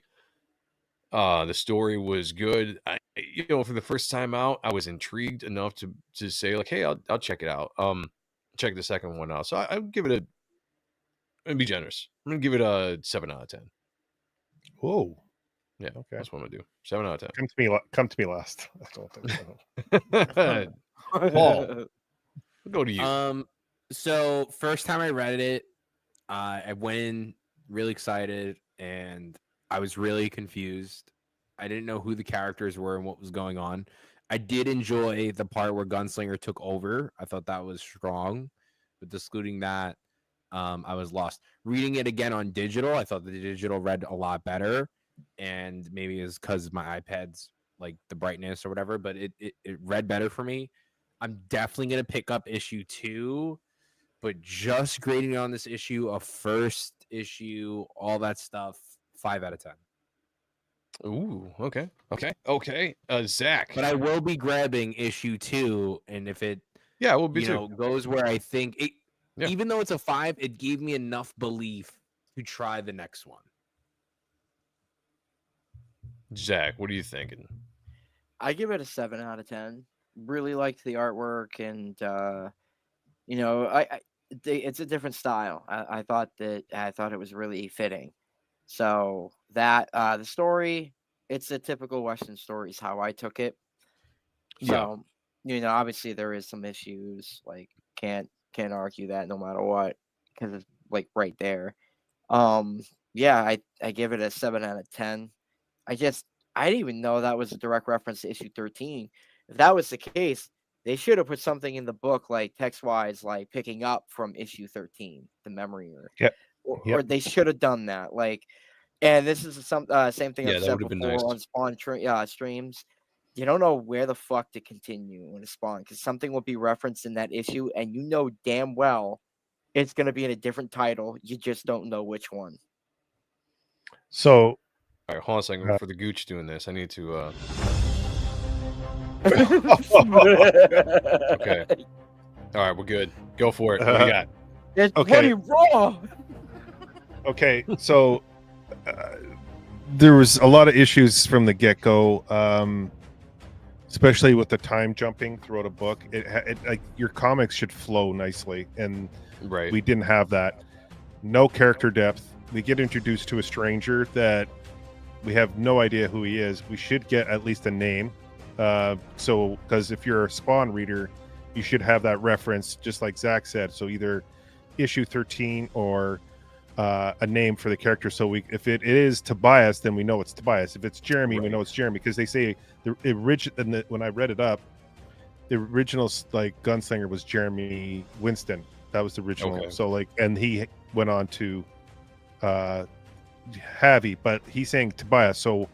The story was good. You know, for the first time out, I was intrigued enough to say like, hey, I'll check it out. Check the second one out. So I would give it and be generous. I'm gonna give it a 7 out of 10. Whoa. Yeah, okay. That's what I'm gonna do. 7 out of 10. Come to me last. Paul, we'll go to you. So first time I read it, I went in really excited and I was really confused. I didn't know who the characters were and what was going on. I did enjoy the part where Gunslinger took over. I thought that was strong, but excluding that, I was lost. Reading it again on digital, I thought the digital read a lot better, and maybe it's because my iPad's like the brightness or whatever, but it read better for me. I'm definitely gonna pick up issue 2, but just grading on this issue, a first issue, all that stuff, 5 out of 10. Ooh, okay. Zach. But I will be grabbing issue 2, and if it we'll be too. goes where I think it, Yeah. even though it's a 5, it gave me enough belief to try the next one. Zach, what are you thinking? I give it a 7 out of 10. Really liked the artwork, and it's a different style. I thought it was really fitting. So that the story, it's a typical Western story is how I took it. So obviously there is some issues, like can't argue that no matter what, because it's like right there. I give it a 7 out of 10. I didn't even know that was a direct reference to issue 13. If that was the case, they should have put something in the book, like text-wise, like picking up from issue 13, the memory, or they should have done that. Like, and this is same thing I've said before on Spawn streams. You don't know where the fuck to continue when it's Spawn, because something will be referenced in that issue, and you know damn well it's going to be in a different title. You just don't know which one. So, all right, hold on a second. For the Gooch doing this, I need to. Okay. All right, we're good. Go for it. What do you got? It's bloody raw. Okay, so there was a lot of issues from the get-go, especially with the time jumping throughout a book. It like your comics should flow nicely, and we didn't have that. No character depth. We get introduced to a stranger that we have no idea who he is. We should get at least a name. So because if you're a Spawn reader, you should have that reference, just like Zach said. So either issue 13 or a name for the character. So if it is Tobias, then we know it's Tobias. If it's Jeremy, we know it's Jeremy, because they say when I read it up, the original like Gunslinger was Jeremy Winston. That was the original. Okay. So like, and he went on to Javi, but he's saying Tobias. So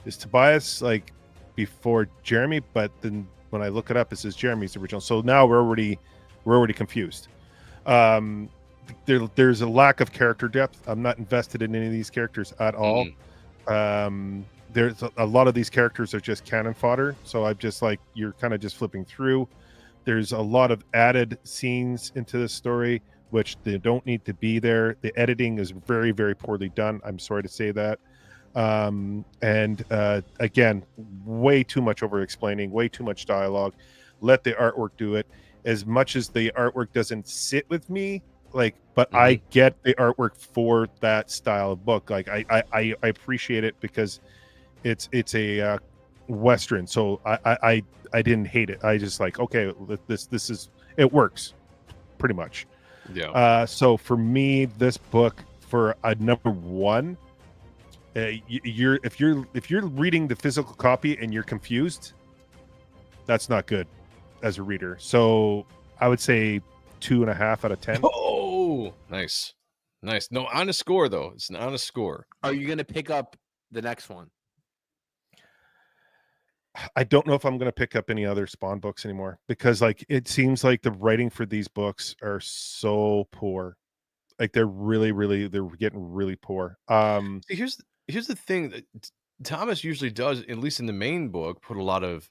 is Tobias like before Jeremy? But then when I look it up, it says Jeremy's original. So now we're already confused. There's a lack of character depth. I'm not invested in any of these characters at all. There's a lot of these characters are just cannon fodder. So I'm just like, you're kind of just flipping through. There's a lot of added scenes into the story, which they don't need to be there. The editing is very, very poorly done. I'm sorry to say that. Again, way too much over explaining, way too much dialogue. Let the artwork do it. As much as the artwork doesn't sit with me, but I get the artwork for that style of book. Like I appreciate it because it's a Western. So I didn't hate it. I just like, okay, this is, it works pretty much. Yeah. So for me, this book for a number one, if you're reading the physical copy and you're confused, that's not good as a reader. So I would say 2.5 out of 10. Oh, nice. No, on a score though. It's not on a score. Are you gonna pick up the next one? I don't know if I'm going to pick up any other Spawn books anymore, because like it seems like the writing for these books are so poor. Like they're getting really poor. See, here's the thing that Thomas usually does, at least in the main book, put a lot of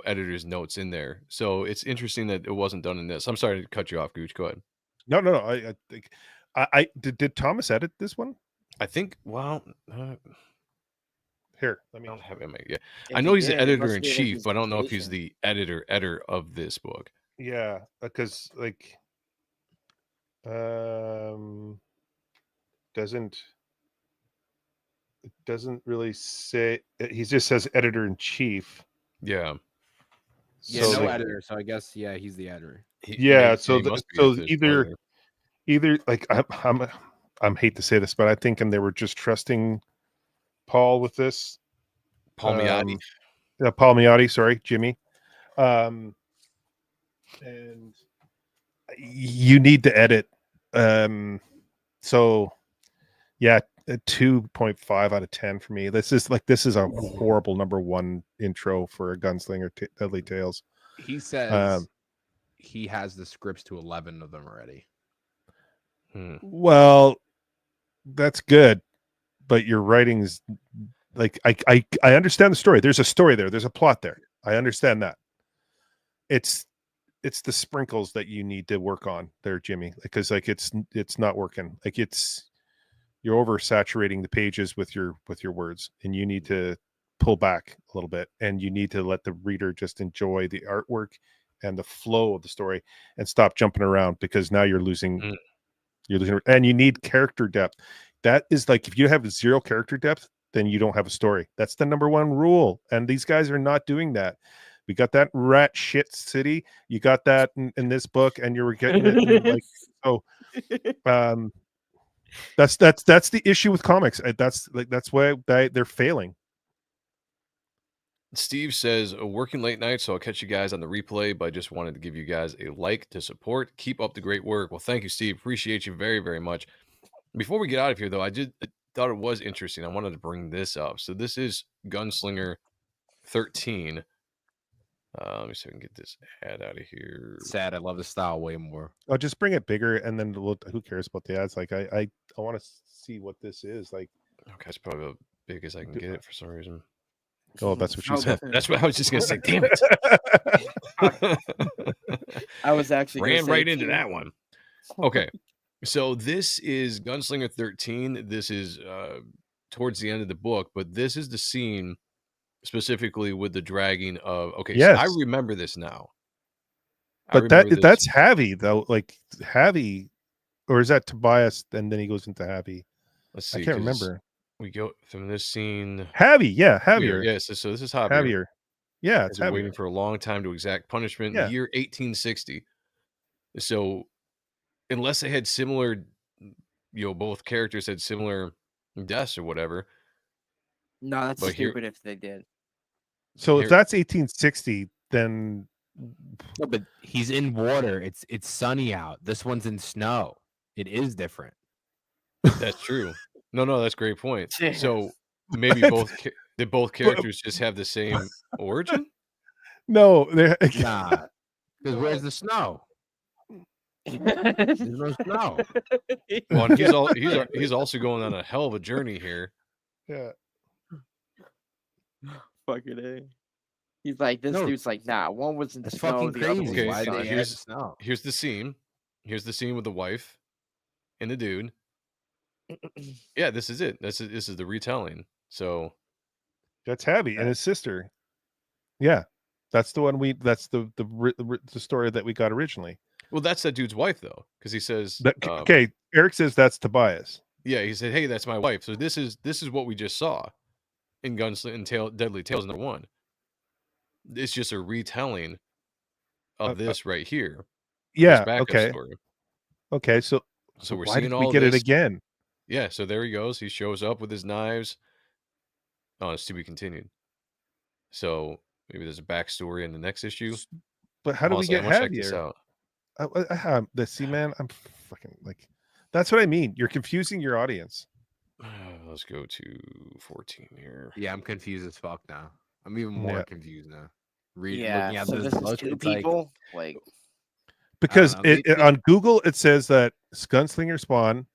editor's notes in there. So it's interesting that it wasn't done in this. I'm sorry to cut you off, Gooch. Go ahead. No. I think I did Thomas edit this one? I think. Well, here, let me. I don't have him. Yeah, I know he's the editor in chief, but I don't know if he's the editor of this book. Yeah, because like, doesn't really say. He just says editor in chief. Yeah. Yeah, so, no editor. So I guess he's the editor. Either like I'm hate to say this, but I think they were just trusting Paul with this, Palmiotti. Palmiotti, sorry, Jimmy. And you need to edit. So yeah, a 2.5 out of 10 for me. This is a horrible number one intro for a Gunslinger Deadly Tales. He says he has the scripts to 11 of them already. Well, that's good, but your writing's like I understand the story. There's a story there. There's a plot there. I understand that. It's the sprinkles that you need to work on there, Jimmy, because like it's not working. Like you're oversaturating the pages with your words, and you need to pull back a little bit, and you need to let the reader just enjoy the artwork and the flow of the story and stop jumping around, because now you're losing and you need character depth. That is like, if you have zero character depth, then you don't have a story. That's the number one rule, and these guys are not doing that. We got that rat shit city. You got that in this book, and you were getting it like so. That's the issue with comics. That's why they're failing. Steve says, working late night, so I'll catch you guys on the replay, but I just wanted to give you guys a like to support. Keep up the great work. Well, thank you, Steve. Appreciate you very, very much. Before we get out of here, though, I thought it was interesting. I wanted to bring this up. So this is Gunslinger 13. Let me see if I can get this ad out of here. Sad. I love the style way more. I'll just bring it bigger, and then who cares about the ads? Like I want to see what this is like. Okay, it's probably as big as I can get it for some reason. Oh, that's what you said. That's what I was just gonna say. Damn it! I was actually ran right into that one. Okay, so this is Gunslinger 13. This is towards the end of the book, but this is the scene specifically with the dragging of. Okay, yes. So I remember this now. But that's Javi though, like Javi, or is that Tobias? And then he goes into Javi. Let's see. I can't remember. We go from this scene. Javi, yeah, Javier. Yes, so this is Javier. Javier. Yeah, it's waiting for a long time to exact punishment in the year 1860. So, unless they had similar, both characters had similar deaths or whatever. No, that's stupid if they did. So if that's 1860, then no, but he's in water. It's sunny out. This one's in snow. It is different. That's true. No, that's a great point. So maybe both characters just have the same origin? No, nah. Because where's the snow? There's no snow. Well, he's also going on a hell of a journey here. Yeah. Fucking A. He's like, dude's like, nah, one was in the snow, fucking the crazy. other was Okay, in the sun. here's the scene. Here's the scene with the wife and the dude. Yeah, this is it. This is the retelling. So that's Javi and his sister. Yeah, that's the one that's the story that we got originally. Well, that's that dude's wife though, because he says okay. Eric says that's Tobias. Yeah, he said, "Hey, that's my wife." So this is what we just saw in Deadly Tales #1. It's just a retelling of this right here. Yeah. Okay. Story. Okay. So we're why seeing did all we get this. It again? Yeah. So there he goes. He shows up with his knives. Oh, it's to be continued. So maybe there's a backstory in the next issue. But how do we get Javier? See, man, I'm fucking like. That's what I mean. You're confusing your audience. Let's go to 14 here. Yeah, I'm confused as fuck now. I'm even more confused now. Looking at so this is two people, like because on Google it says that Gunslinger Spawn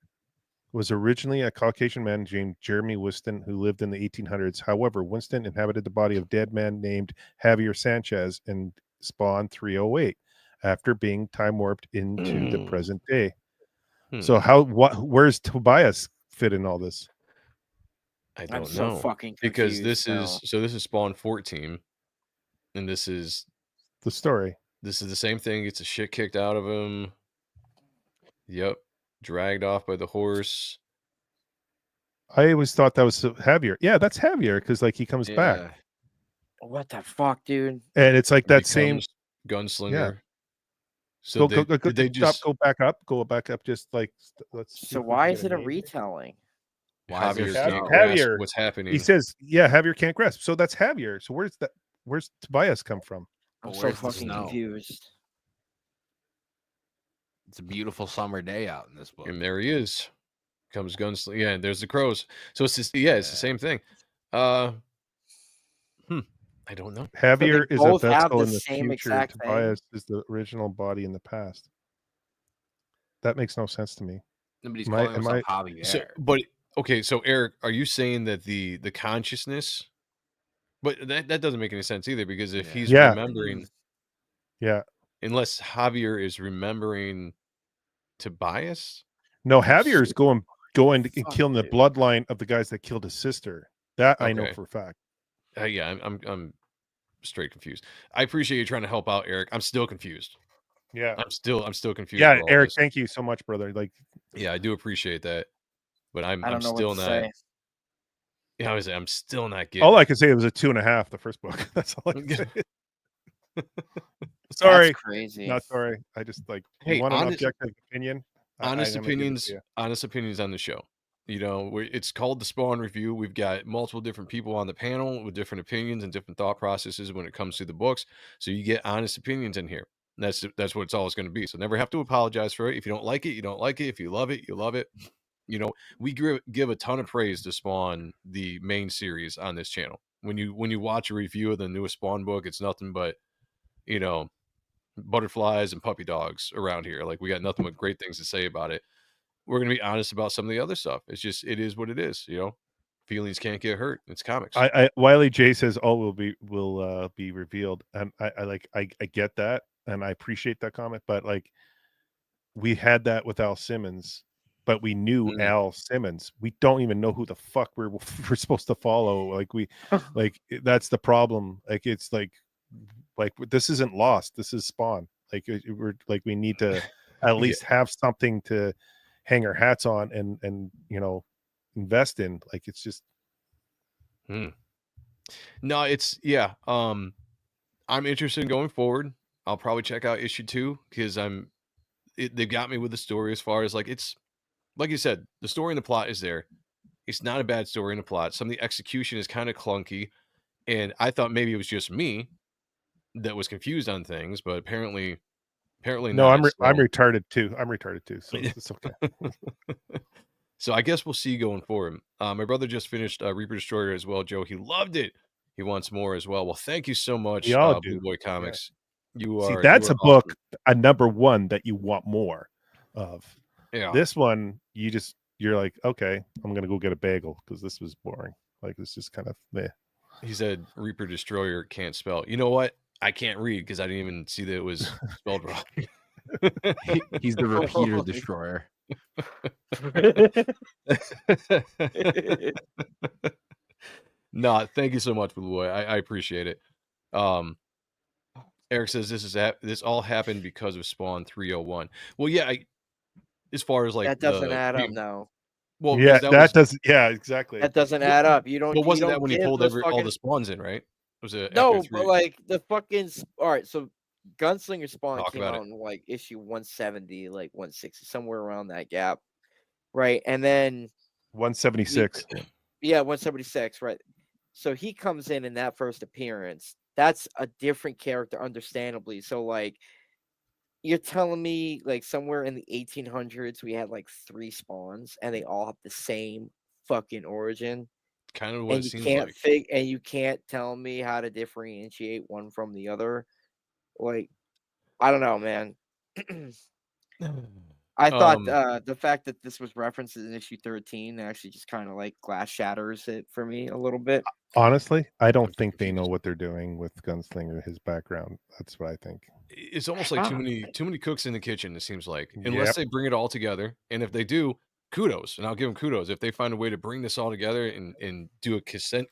was originally a Caucasian man named Jeremy Winston who lived in the 1800s. However, Winston inhabited the body of a dead man named Javier Sanchez in Spawn 308 after being time warped into the present day. So where's Tobias fit in all this? I don't So know. fucking because this is Spawn 14, and this is the story. This is the same thing. Gets the shit kicked out of him. Yep, dragged off by the horse. I always thought that was Javier. Yeah, that's Javier because like he comes back. What the fuck, dude? And it's like that same Gunslinger. Yeah. So go back up. Just like let's. So why is it a retelling? Why is there Javier's snow? can't grasp Javier. what's happening. He says, "Yeah, Javier can't grasp." So that's Javier. So where's Tobias come from? I'm But so where's the fucking snow? confused. It's a beautiful summer day out in this book. And there he is. Comes Gunslinger. Yeah, and there's the crows. So it's just, it's the same thing. I don't know. Javier is a both have vessel the in the same future. exact thing? Tobias is the original body in the past. That makes no sense to me. Nobody's Am I- calling himself am Javier. So, but okay, so Eric, are you saying that the consciousness? But that doesn't make any sense either, because if he's Yeah. remembering, Yeah. unless Javier is remembering Tobias, No, Javier is going and Fuck, killing the dude. bloodline of the guys that killed his sister. That I know Okay. for a fact. yeah, I'm straight confused. I appreciate you trying to help out, Eric. I'm still confused. Yeah. I'm still confused. Yeah, with all Eric, this. thank you so much, brother. Like, Yeah, I do appreciate that, but I'm I don't know still what to not. say. Yeah, I'm still not getting. all I it. can say it was a 2.5, the first book. That's all I can say. That's Sorry, crazy. not sorry. I just like Hey, you want an honest- objective opinion. honest I'm gonna give it to opinions you. honest opinions on the show. You know, it's called the Spawn Review. We've got multiple different people on the panel with different opinions and different thought processes when it comes to the books, so you get honest opinions in here. And that's what it's always going to be. So never have to apologize for it. If you don't like it, you don't like it. If you love it, you love it. You know, we give a ton of praise to Spawn, the main series on this channel. When you watch a review of the newest Spawn book, it's nothing but, you know, butterflies and puppy dogs around here. Like, we got nothing but great things to say about it. We're going to be honest about some of the other stuff. It's just, it is what it is. You know, feelings can't get hurt. It's comics. Wiley J says all will be revealed, and I get that, and I appreciate that comment, but like we had that with Al Simmons, but we knew Al Simmons. We don't even know who the fuck we're supposed to follow. Like that's the problem. Like it's like this isn't Lost. This is Spawn. Like we're like we need to at least have something to hang our hats on and you know invest in. Like it's just No, it's I'm interested in going forward. I'll probably check out issue 2 because they've got me with the story as far as like, it's like you said, the story and the plot is there. It's not a bad story and a plot. Some of the execution is kind of clunky, and I thought maybe it was just me that was confused on things, but apparently no. not. I'm retarded too. I'm retarded too. So it's okay. So I guess we'll see going forward. My brother just finished Reaper Destroyer as well, Joe. He loved it. He wants more as well. Well, thank you so much, We all Blue do. Boy Comics. You See, are that's you a are book, a number one that you want more of. Yeah. This one, you're like, okay, I'm gonna go get a bagel because this was boring. Like it's just kind of meh. He said Reaper Destroyer can't spell. You know what? I can't read because I didn't even see that it was spelled wrong. He's the repeater destroyer. No, thank you so much, Blue Boy. I appreciate it. Eric says this all happened because of Spawn 301. Well, yeah, as far as like That doesn't add up. No, Well, Yeah, because that doesn't. Yeah, exactly. that doesn't add up. You don't. But wasn't you that don't when he give pulled those all fucking- the spawns in, right? Was it No, after but 3? like the fucking all right. So Gunslinger Spawn Talk came about out in like issue 170, like 160, somewhere around that gap, right? And then 176. yeah, 176, right? So he comes in that first appearance. That's a different character, understandably. So like, you're telling me like somewhere in the 1800s we had like 3 spawns and they all have the same fucking origin. Kind of what And it you seems can't like. and you can't tell me how to differentiate one from the other. Like, I don't know, man. I thought the fact that this was referenced in issue 13 actually just kind of like glass shatters it for me a little bit. Honestly, I don't I'm think they know confused. what they're doing with Gunslinger. His background. That's what I think. It's almost like too many cooks in the kitchen. It seems like, unless Yep. they bring it all together, and if they do, kudos, and I'll give them kudos if they find a way to bring this all together and do a crescendo.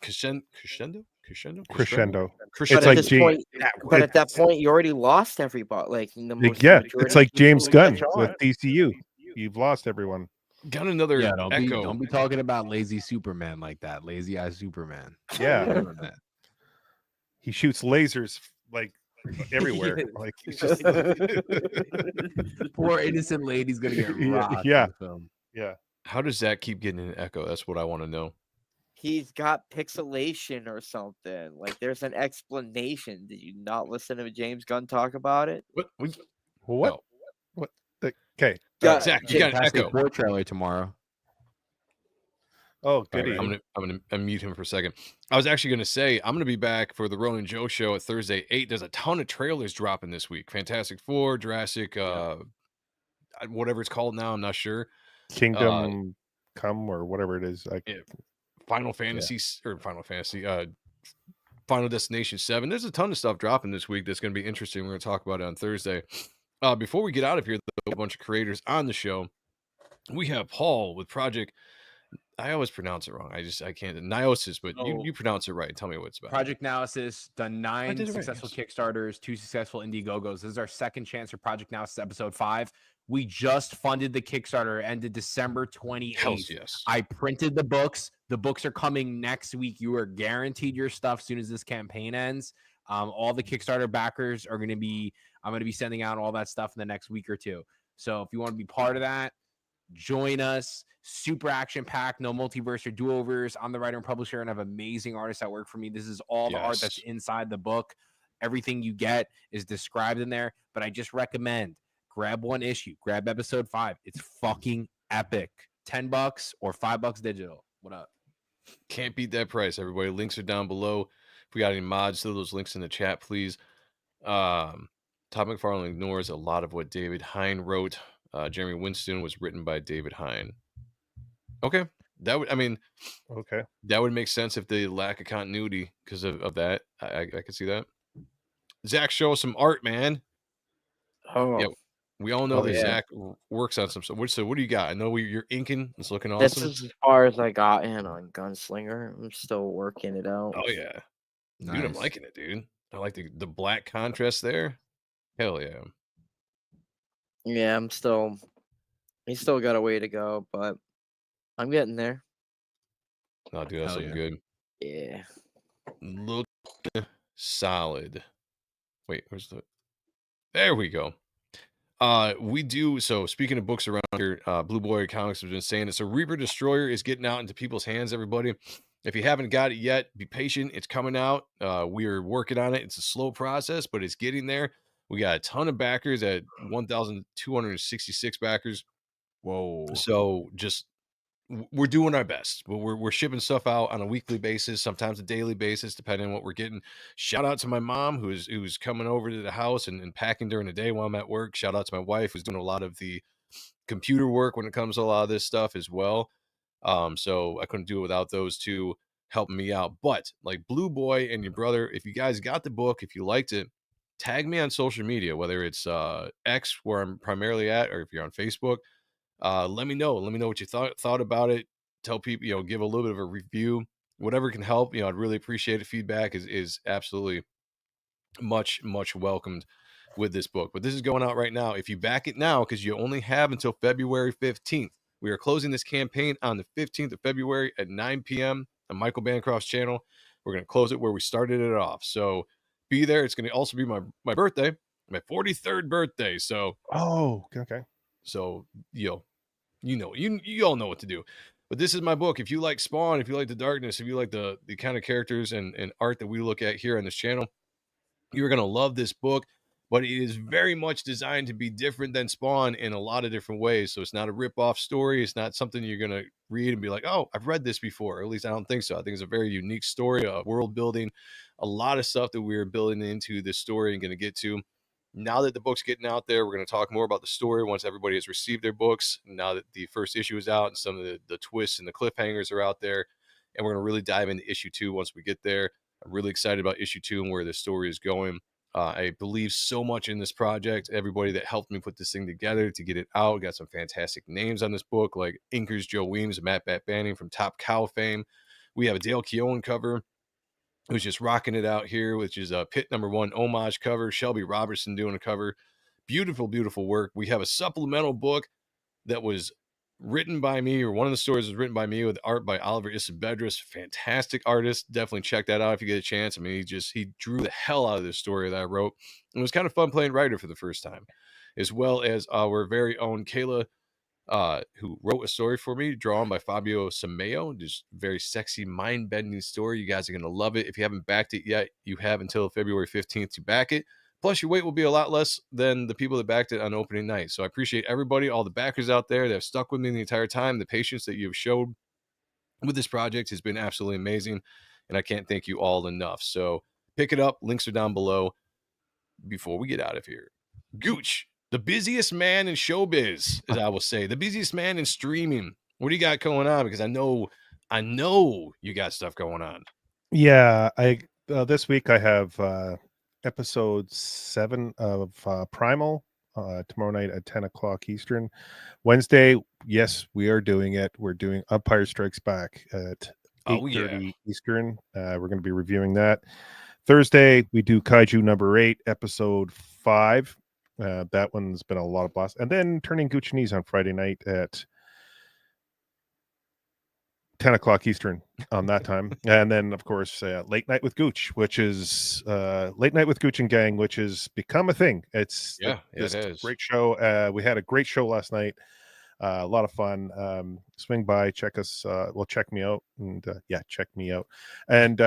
Crescendo. But It's at like this James. point, but at that point, you already lost everybody. Like the most Yeah, majority it's like of people James who Gunn catch on. with DCU. You've lost everyone. Got another Yeah, echo. don't be talking about lazy Superman like that. Lazy eye Superman. Yeah, That. he shoots lasers like everywhere. Like he's just Poor innocent lady's gonna get robbed. Yeah. In the film. yeah. How does Zach keep getting an echo? That's what I want to know. He's got pixelation or something. Like there's an explanation. Did you not listen to James Gunn talk about it? What? What? Oh. What? Okay. Zach, you got an Fantastic echo. Four trailer tomorrow. Oh, goody. I'm gonna unmute him for a second. I was actually gonna say I'm gonna be back for the Ronan Joe show at Thursday 8. There's a ton of trailers dropping this week. Fantastic Four, Jurassic, whatever it's called now, I'm not sure. Kingdom Come or whatever it is. Final Fantasy or Final Fantasy, Final Destination 7. There's a ton of stuff dropping this week that's gonna be interesting. We're gonna talk about it on Thursday. Before we get out of here, though, a bunch of creators on the show. We have Paul with Project. I always pronounce it wrong. I can't. Naosis, but you pronounce it right. Tell me what it's about. Project Naosis, done I 9 did it right, successful yes. Kickstarters, 2 successful Indiegogos. This is our second chance for Project Naosis episode 5. We just funded the Kickstarter, ended December 28th. Hells yes. I printed the books. The books are coming next week. You are guaranteed your stuff as soon as this campaign ends. All the Kickstarter backers are going to be, I'm going to be sending out all that stuff in the next week or two. So if you want to be part of that, join us. Super action packed, no multiverse or do-overs. I'm the writer and publisher, and I have amazing artists that work for me. This is all the art that's inside the book. Everything you get is described in there, but I just recommend grab one issue, grab episode 5. It's fucking epic. $10 or $5 digital. What up? Can't beat that price, everybody. Links are down below. If we got any mods, throw those links in the chat, please. Todd McFarlane ignores a lot of what David Hine wrote. Jeremy Winston was written by David Hine. Okay. That would make sense if they lack a continuity because of that. I could see that. Zach, show us some art, man. Oh, yeah. We all know that Zach works on some stuff. So what do you got? I know you're inking. It's looking awesome. This is as far as I got in on Gunslinger. I'm still working it out. Oh yeah, nice. Dude, I'm liking it, dude. I like the black contrast there. Hell yeah. Yeah, he's still got a way to go, but I'm getting there. No, dude, that's looking good. Yeah. Look solid. Wait, there we go. We do, so speaking of books around here, Blue Boy Comics has been saying it. So Reaper Destroyer is getting out into people's hands, everybody. If you haven't got it yet, be patient. It's coming out. We are working on it. It's a slow process, but it's getting there. We got a ton of backers at 1,266 backers. Whoa. So just, we're doing our best. We're shipping stuff out on a weekly basis, sometimes a daily basis, depending on what we're getting. Shout out to my mom who's coming over to the house and packing during the day while I'm at work. Shout out to my wife who's doing a lot of the computer work when it comes to a lot of this stuff as well. So I couldn't do it without those two helping me out. But like Blue Boy and your brother, if you guys got the book, if you liked it, tag me on social media, whether it's X where I'm primarily at, or if you're on Facebook. Let me know what you thought about it. Tell people, give a little bit of a review, whatever can help. I'd really appreciate it. Feedback is absolutely much welcomed with this book. But this is going out right now. If you back it now, because you only have until February 15th, we are closing this campaign on the 15th of February at 9 p.m. on Michael Bancroft's channel. We're going to close it where we started it off. So be there. It's going to also be my birthday, my 43rd birthday. So okay. So you all know what to do. But this is my book. If you like Spawn, if you like the darkness, if you like the kind of characters and art that we look at here on this channel, you're going to love this book. But it is very much designed to be different than Spawn in a lot of different ways. So it's not a rip-off story. It's not something you're going to read and be like, oh, I've read this before. Or at least I don't think so. I think it's a very unique story, world building, a lot of stuff that we're building into this story and going to get to. Now that the book's getting out there, we're going to talk more about the story once everybody has received their books. Now that the first issue is out and some of the twists and the cliffhangers are out there, and we're going to really dive into issue 2 once we get there. I'm really excited about issue 2 and where the story is going. I believe so much in this project. Everybody that helped me put this thing together to get it out. Got some fantastic names on this book, like Inkers Joe Weems and Matt Bat Banning from Top Cow fame. We have a Dale Keown cover who's just rocking it out here, which is a Pit #1 homage cover. Shelby Robertson doing a cover. Beautiful work. We have a supplemental book that was written by me, or one of the stories was written by me, with art by Oliver Isabedris. Fantastic artist. Definitely check that out if you get a chance. I mean, he drew the hell out of this story that I wrote. It was kind of fun playing writer for the first time, as well as our very own Kayla who wrote a story for me, drawn by Fabio Sameo. Just very sexy, mind-bending story. You guys are going to love it. If you haven't backed it yet, you have until February 15th to back it. Plus, your wait will be a lot less than the people that backed it on opening night. So I appreciate everybody, all the backers out there that have stuck with me the entire time. The patience that you've showed with this project has been absolutely amazing, and I can't thank you all enough. So pick it up. Links are down below. Before we get out of here, Gooch, the busiest man in showbiz, as I will say, the busiest man in streaming. What do you got going on? Because I know you got stuff going on. Yeah, I this week I have episode 7 of Primal tomorrow night at 10 o'clock Eastern. Wednesday, yes, we are doing it. We're doing Umpire Strikes Back at 8:30 Eastern. We're going to be reviewing that. Thursday, we do Kaiju number 8, episode 5. That one's been a lot of blast. And then Turning Guccianese on Friday night at 10 o'clock Eastern on that time. And then, of course, Late Night with Gooch, which is Late Night with Gooch and Gang, which has become a thing. It's it is. Great show. We had a great show last night. A lot of fun. Swing by, check us. Check me out. And check me out. And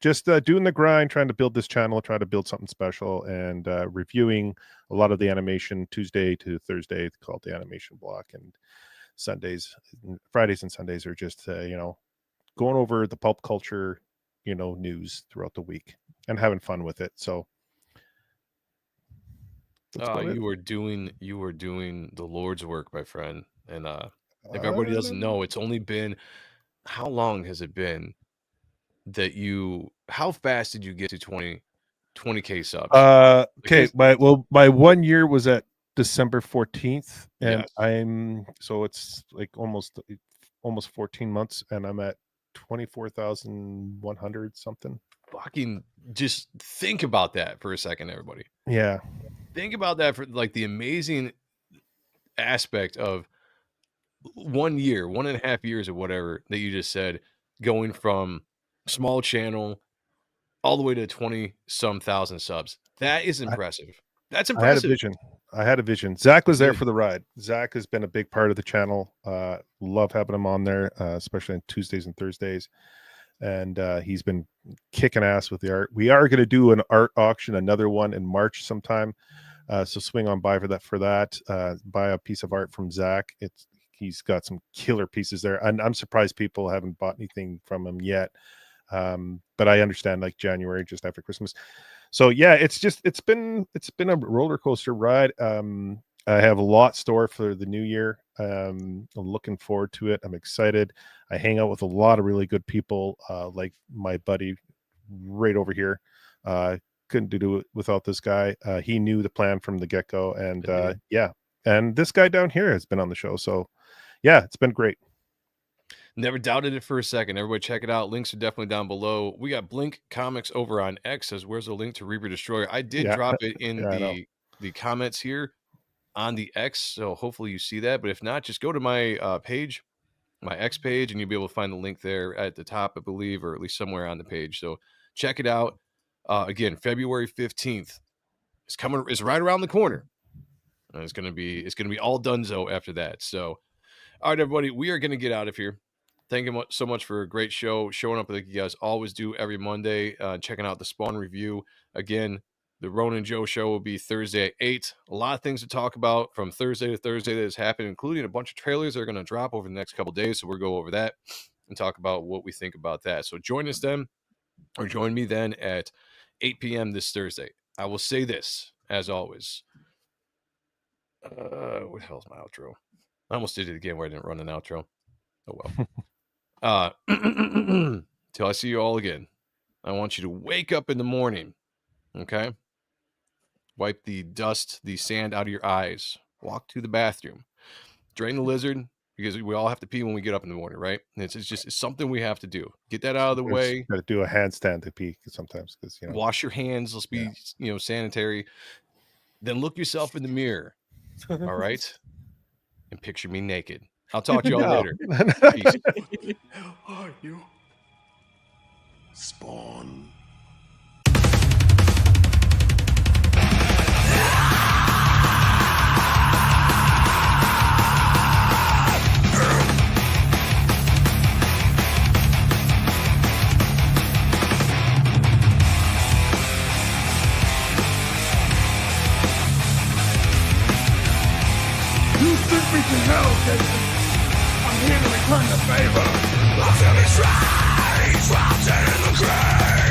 just doing the grind, trying to build this channel, try to build something special, and reviewing a lot of the animation Tuesday to Thursday called the animation block. And Fridays and Sundays are just, going over the pulp culture, news throughout the week and having fun with it. So you were doing the Lord's work, my friend. And if everybody doesn't know, it's only been, how long has it been that how fast did you get to 20K subs? Okay. My 1 year was at December 14th, and it's like almost 14 months, and I'm at 24,100 something. Fucking just think about that for a second, everybody. Yeah. Think about that for like the amazing aspect of 1 year, 1.5 years or whatever that you just said, going from small channel all the way to 20-some thousand subs. That is impressive. That's impressive. I had a vision. Zach was there for the ride. Zach has been a big part of the channel. Love having him on there, especially on Tuesdays and Thursdays. And he's been kicking ass with the art. We are going to do an art auction, another one in March sometime. So swing on by for that. Buy a piece of art from Zach. He's got some killer pieces there. And I'm surprised people haven't bought anything from him yet. But I understand, like January, just after Christmas. So yeah, it's been a roller coaster ride. I have a lot store for the new year. I'm looking forward to it. I'm excited. I hang out with a lot of really good people, like my buddy right over here. Couldn't do it without this guy. He knew the plan from the get-go, and and this guy down here has been on the show. So yeah, it's been great. Never doubted it for a second. Everybody check it out. Links are definitely down below. We got Blink Comics over on X. Says, where's the link to Reaper Destroyer? I did drop it in the comments here on the X, so hopefully you see that. But if not, just go to my page, my X page, and you'll be able to find the link there at the top, I believe, or at least somewhere on the page. So check it out. Again, February 15th is right around the corner. And it's gonna be all donezo after that. So all right, everybody, we are gonna get out of here. Thank you so much for a great show, showing up like you guys always do every Monday, checking out the Spawn review. Again, the Ronan Joe show will be Thursday at 8. A lot of things to talk about from Thursday to Thursday that has happened, including a bunch of trailers that are going to drop over the next couple days. So we'll go over that and talk about what we think about that. So join us then, or join me then at 8 p.m. this Thursday. I will say this, as always. What the hell's my outro? I almost did it again where I didn't run an outro. Oh, well. Till I see you all again, I want you to wake up in the morning, okay? Wipe the dust, the sand out of your eyes. Walk to the bathroom. Drain the lizard, because we all have to pee when we get up in the morning, right? And it's something we have to do. Get that out of the way. Got to do a handstand to pee sometimes, because wash your hands. Let's be sanitary. Then look yourself in the mirror, all right, and picture me naked. I'll talk to y'all later. Peace. Are you Spawn? Reaching hell, Jason. I'm here to return the favor. I'm feeling strange, trapped in the grave.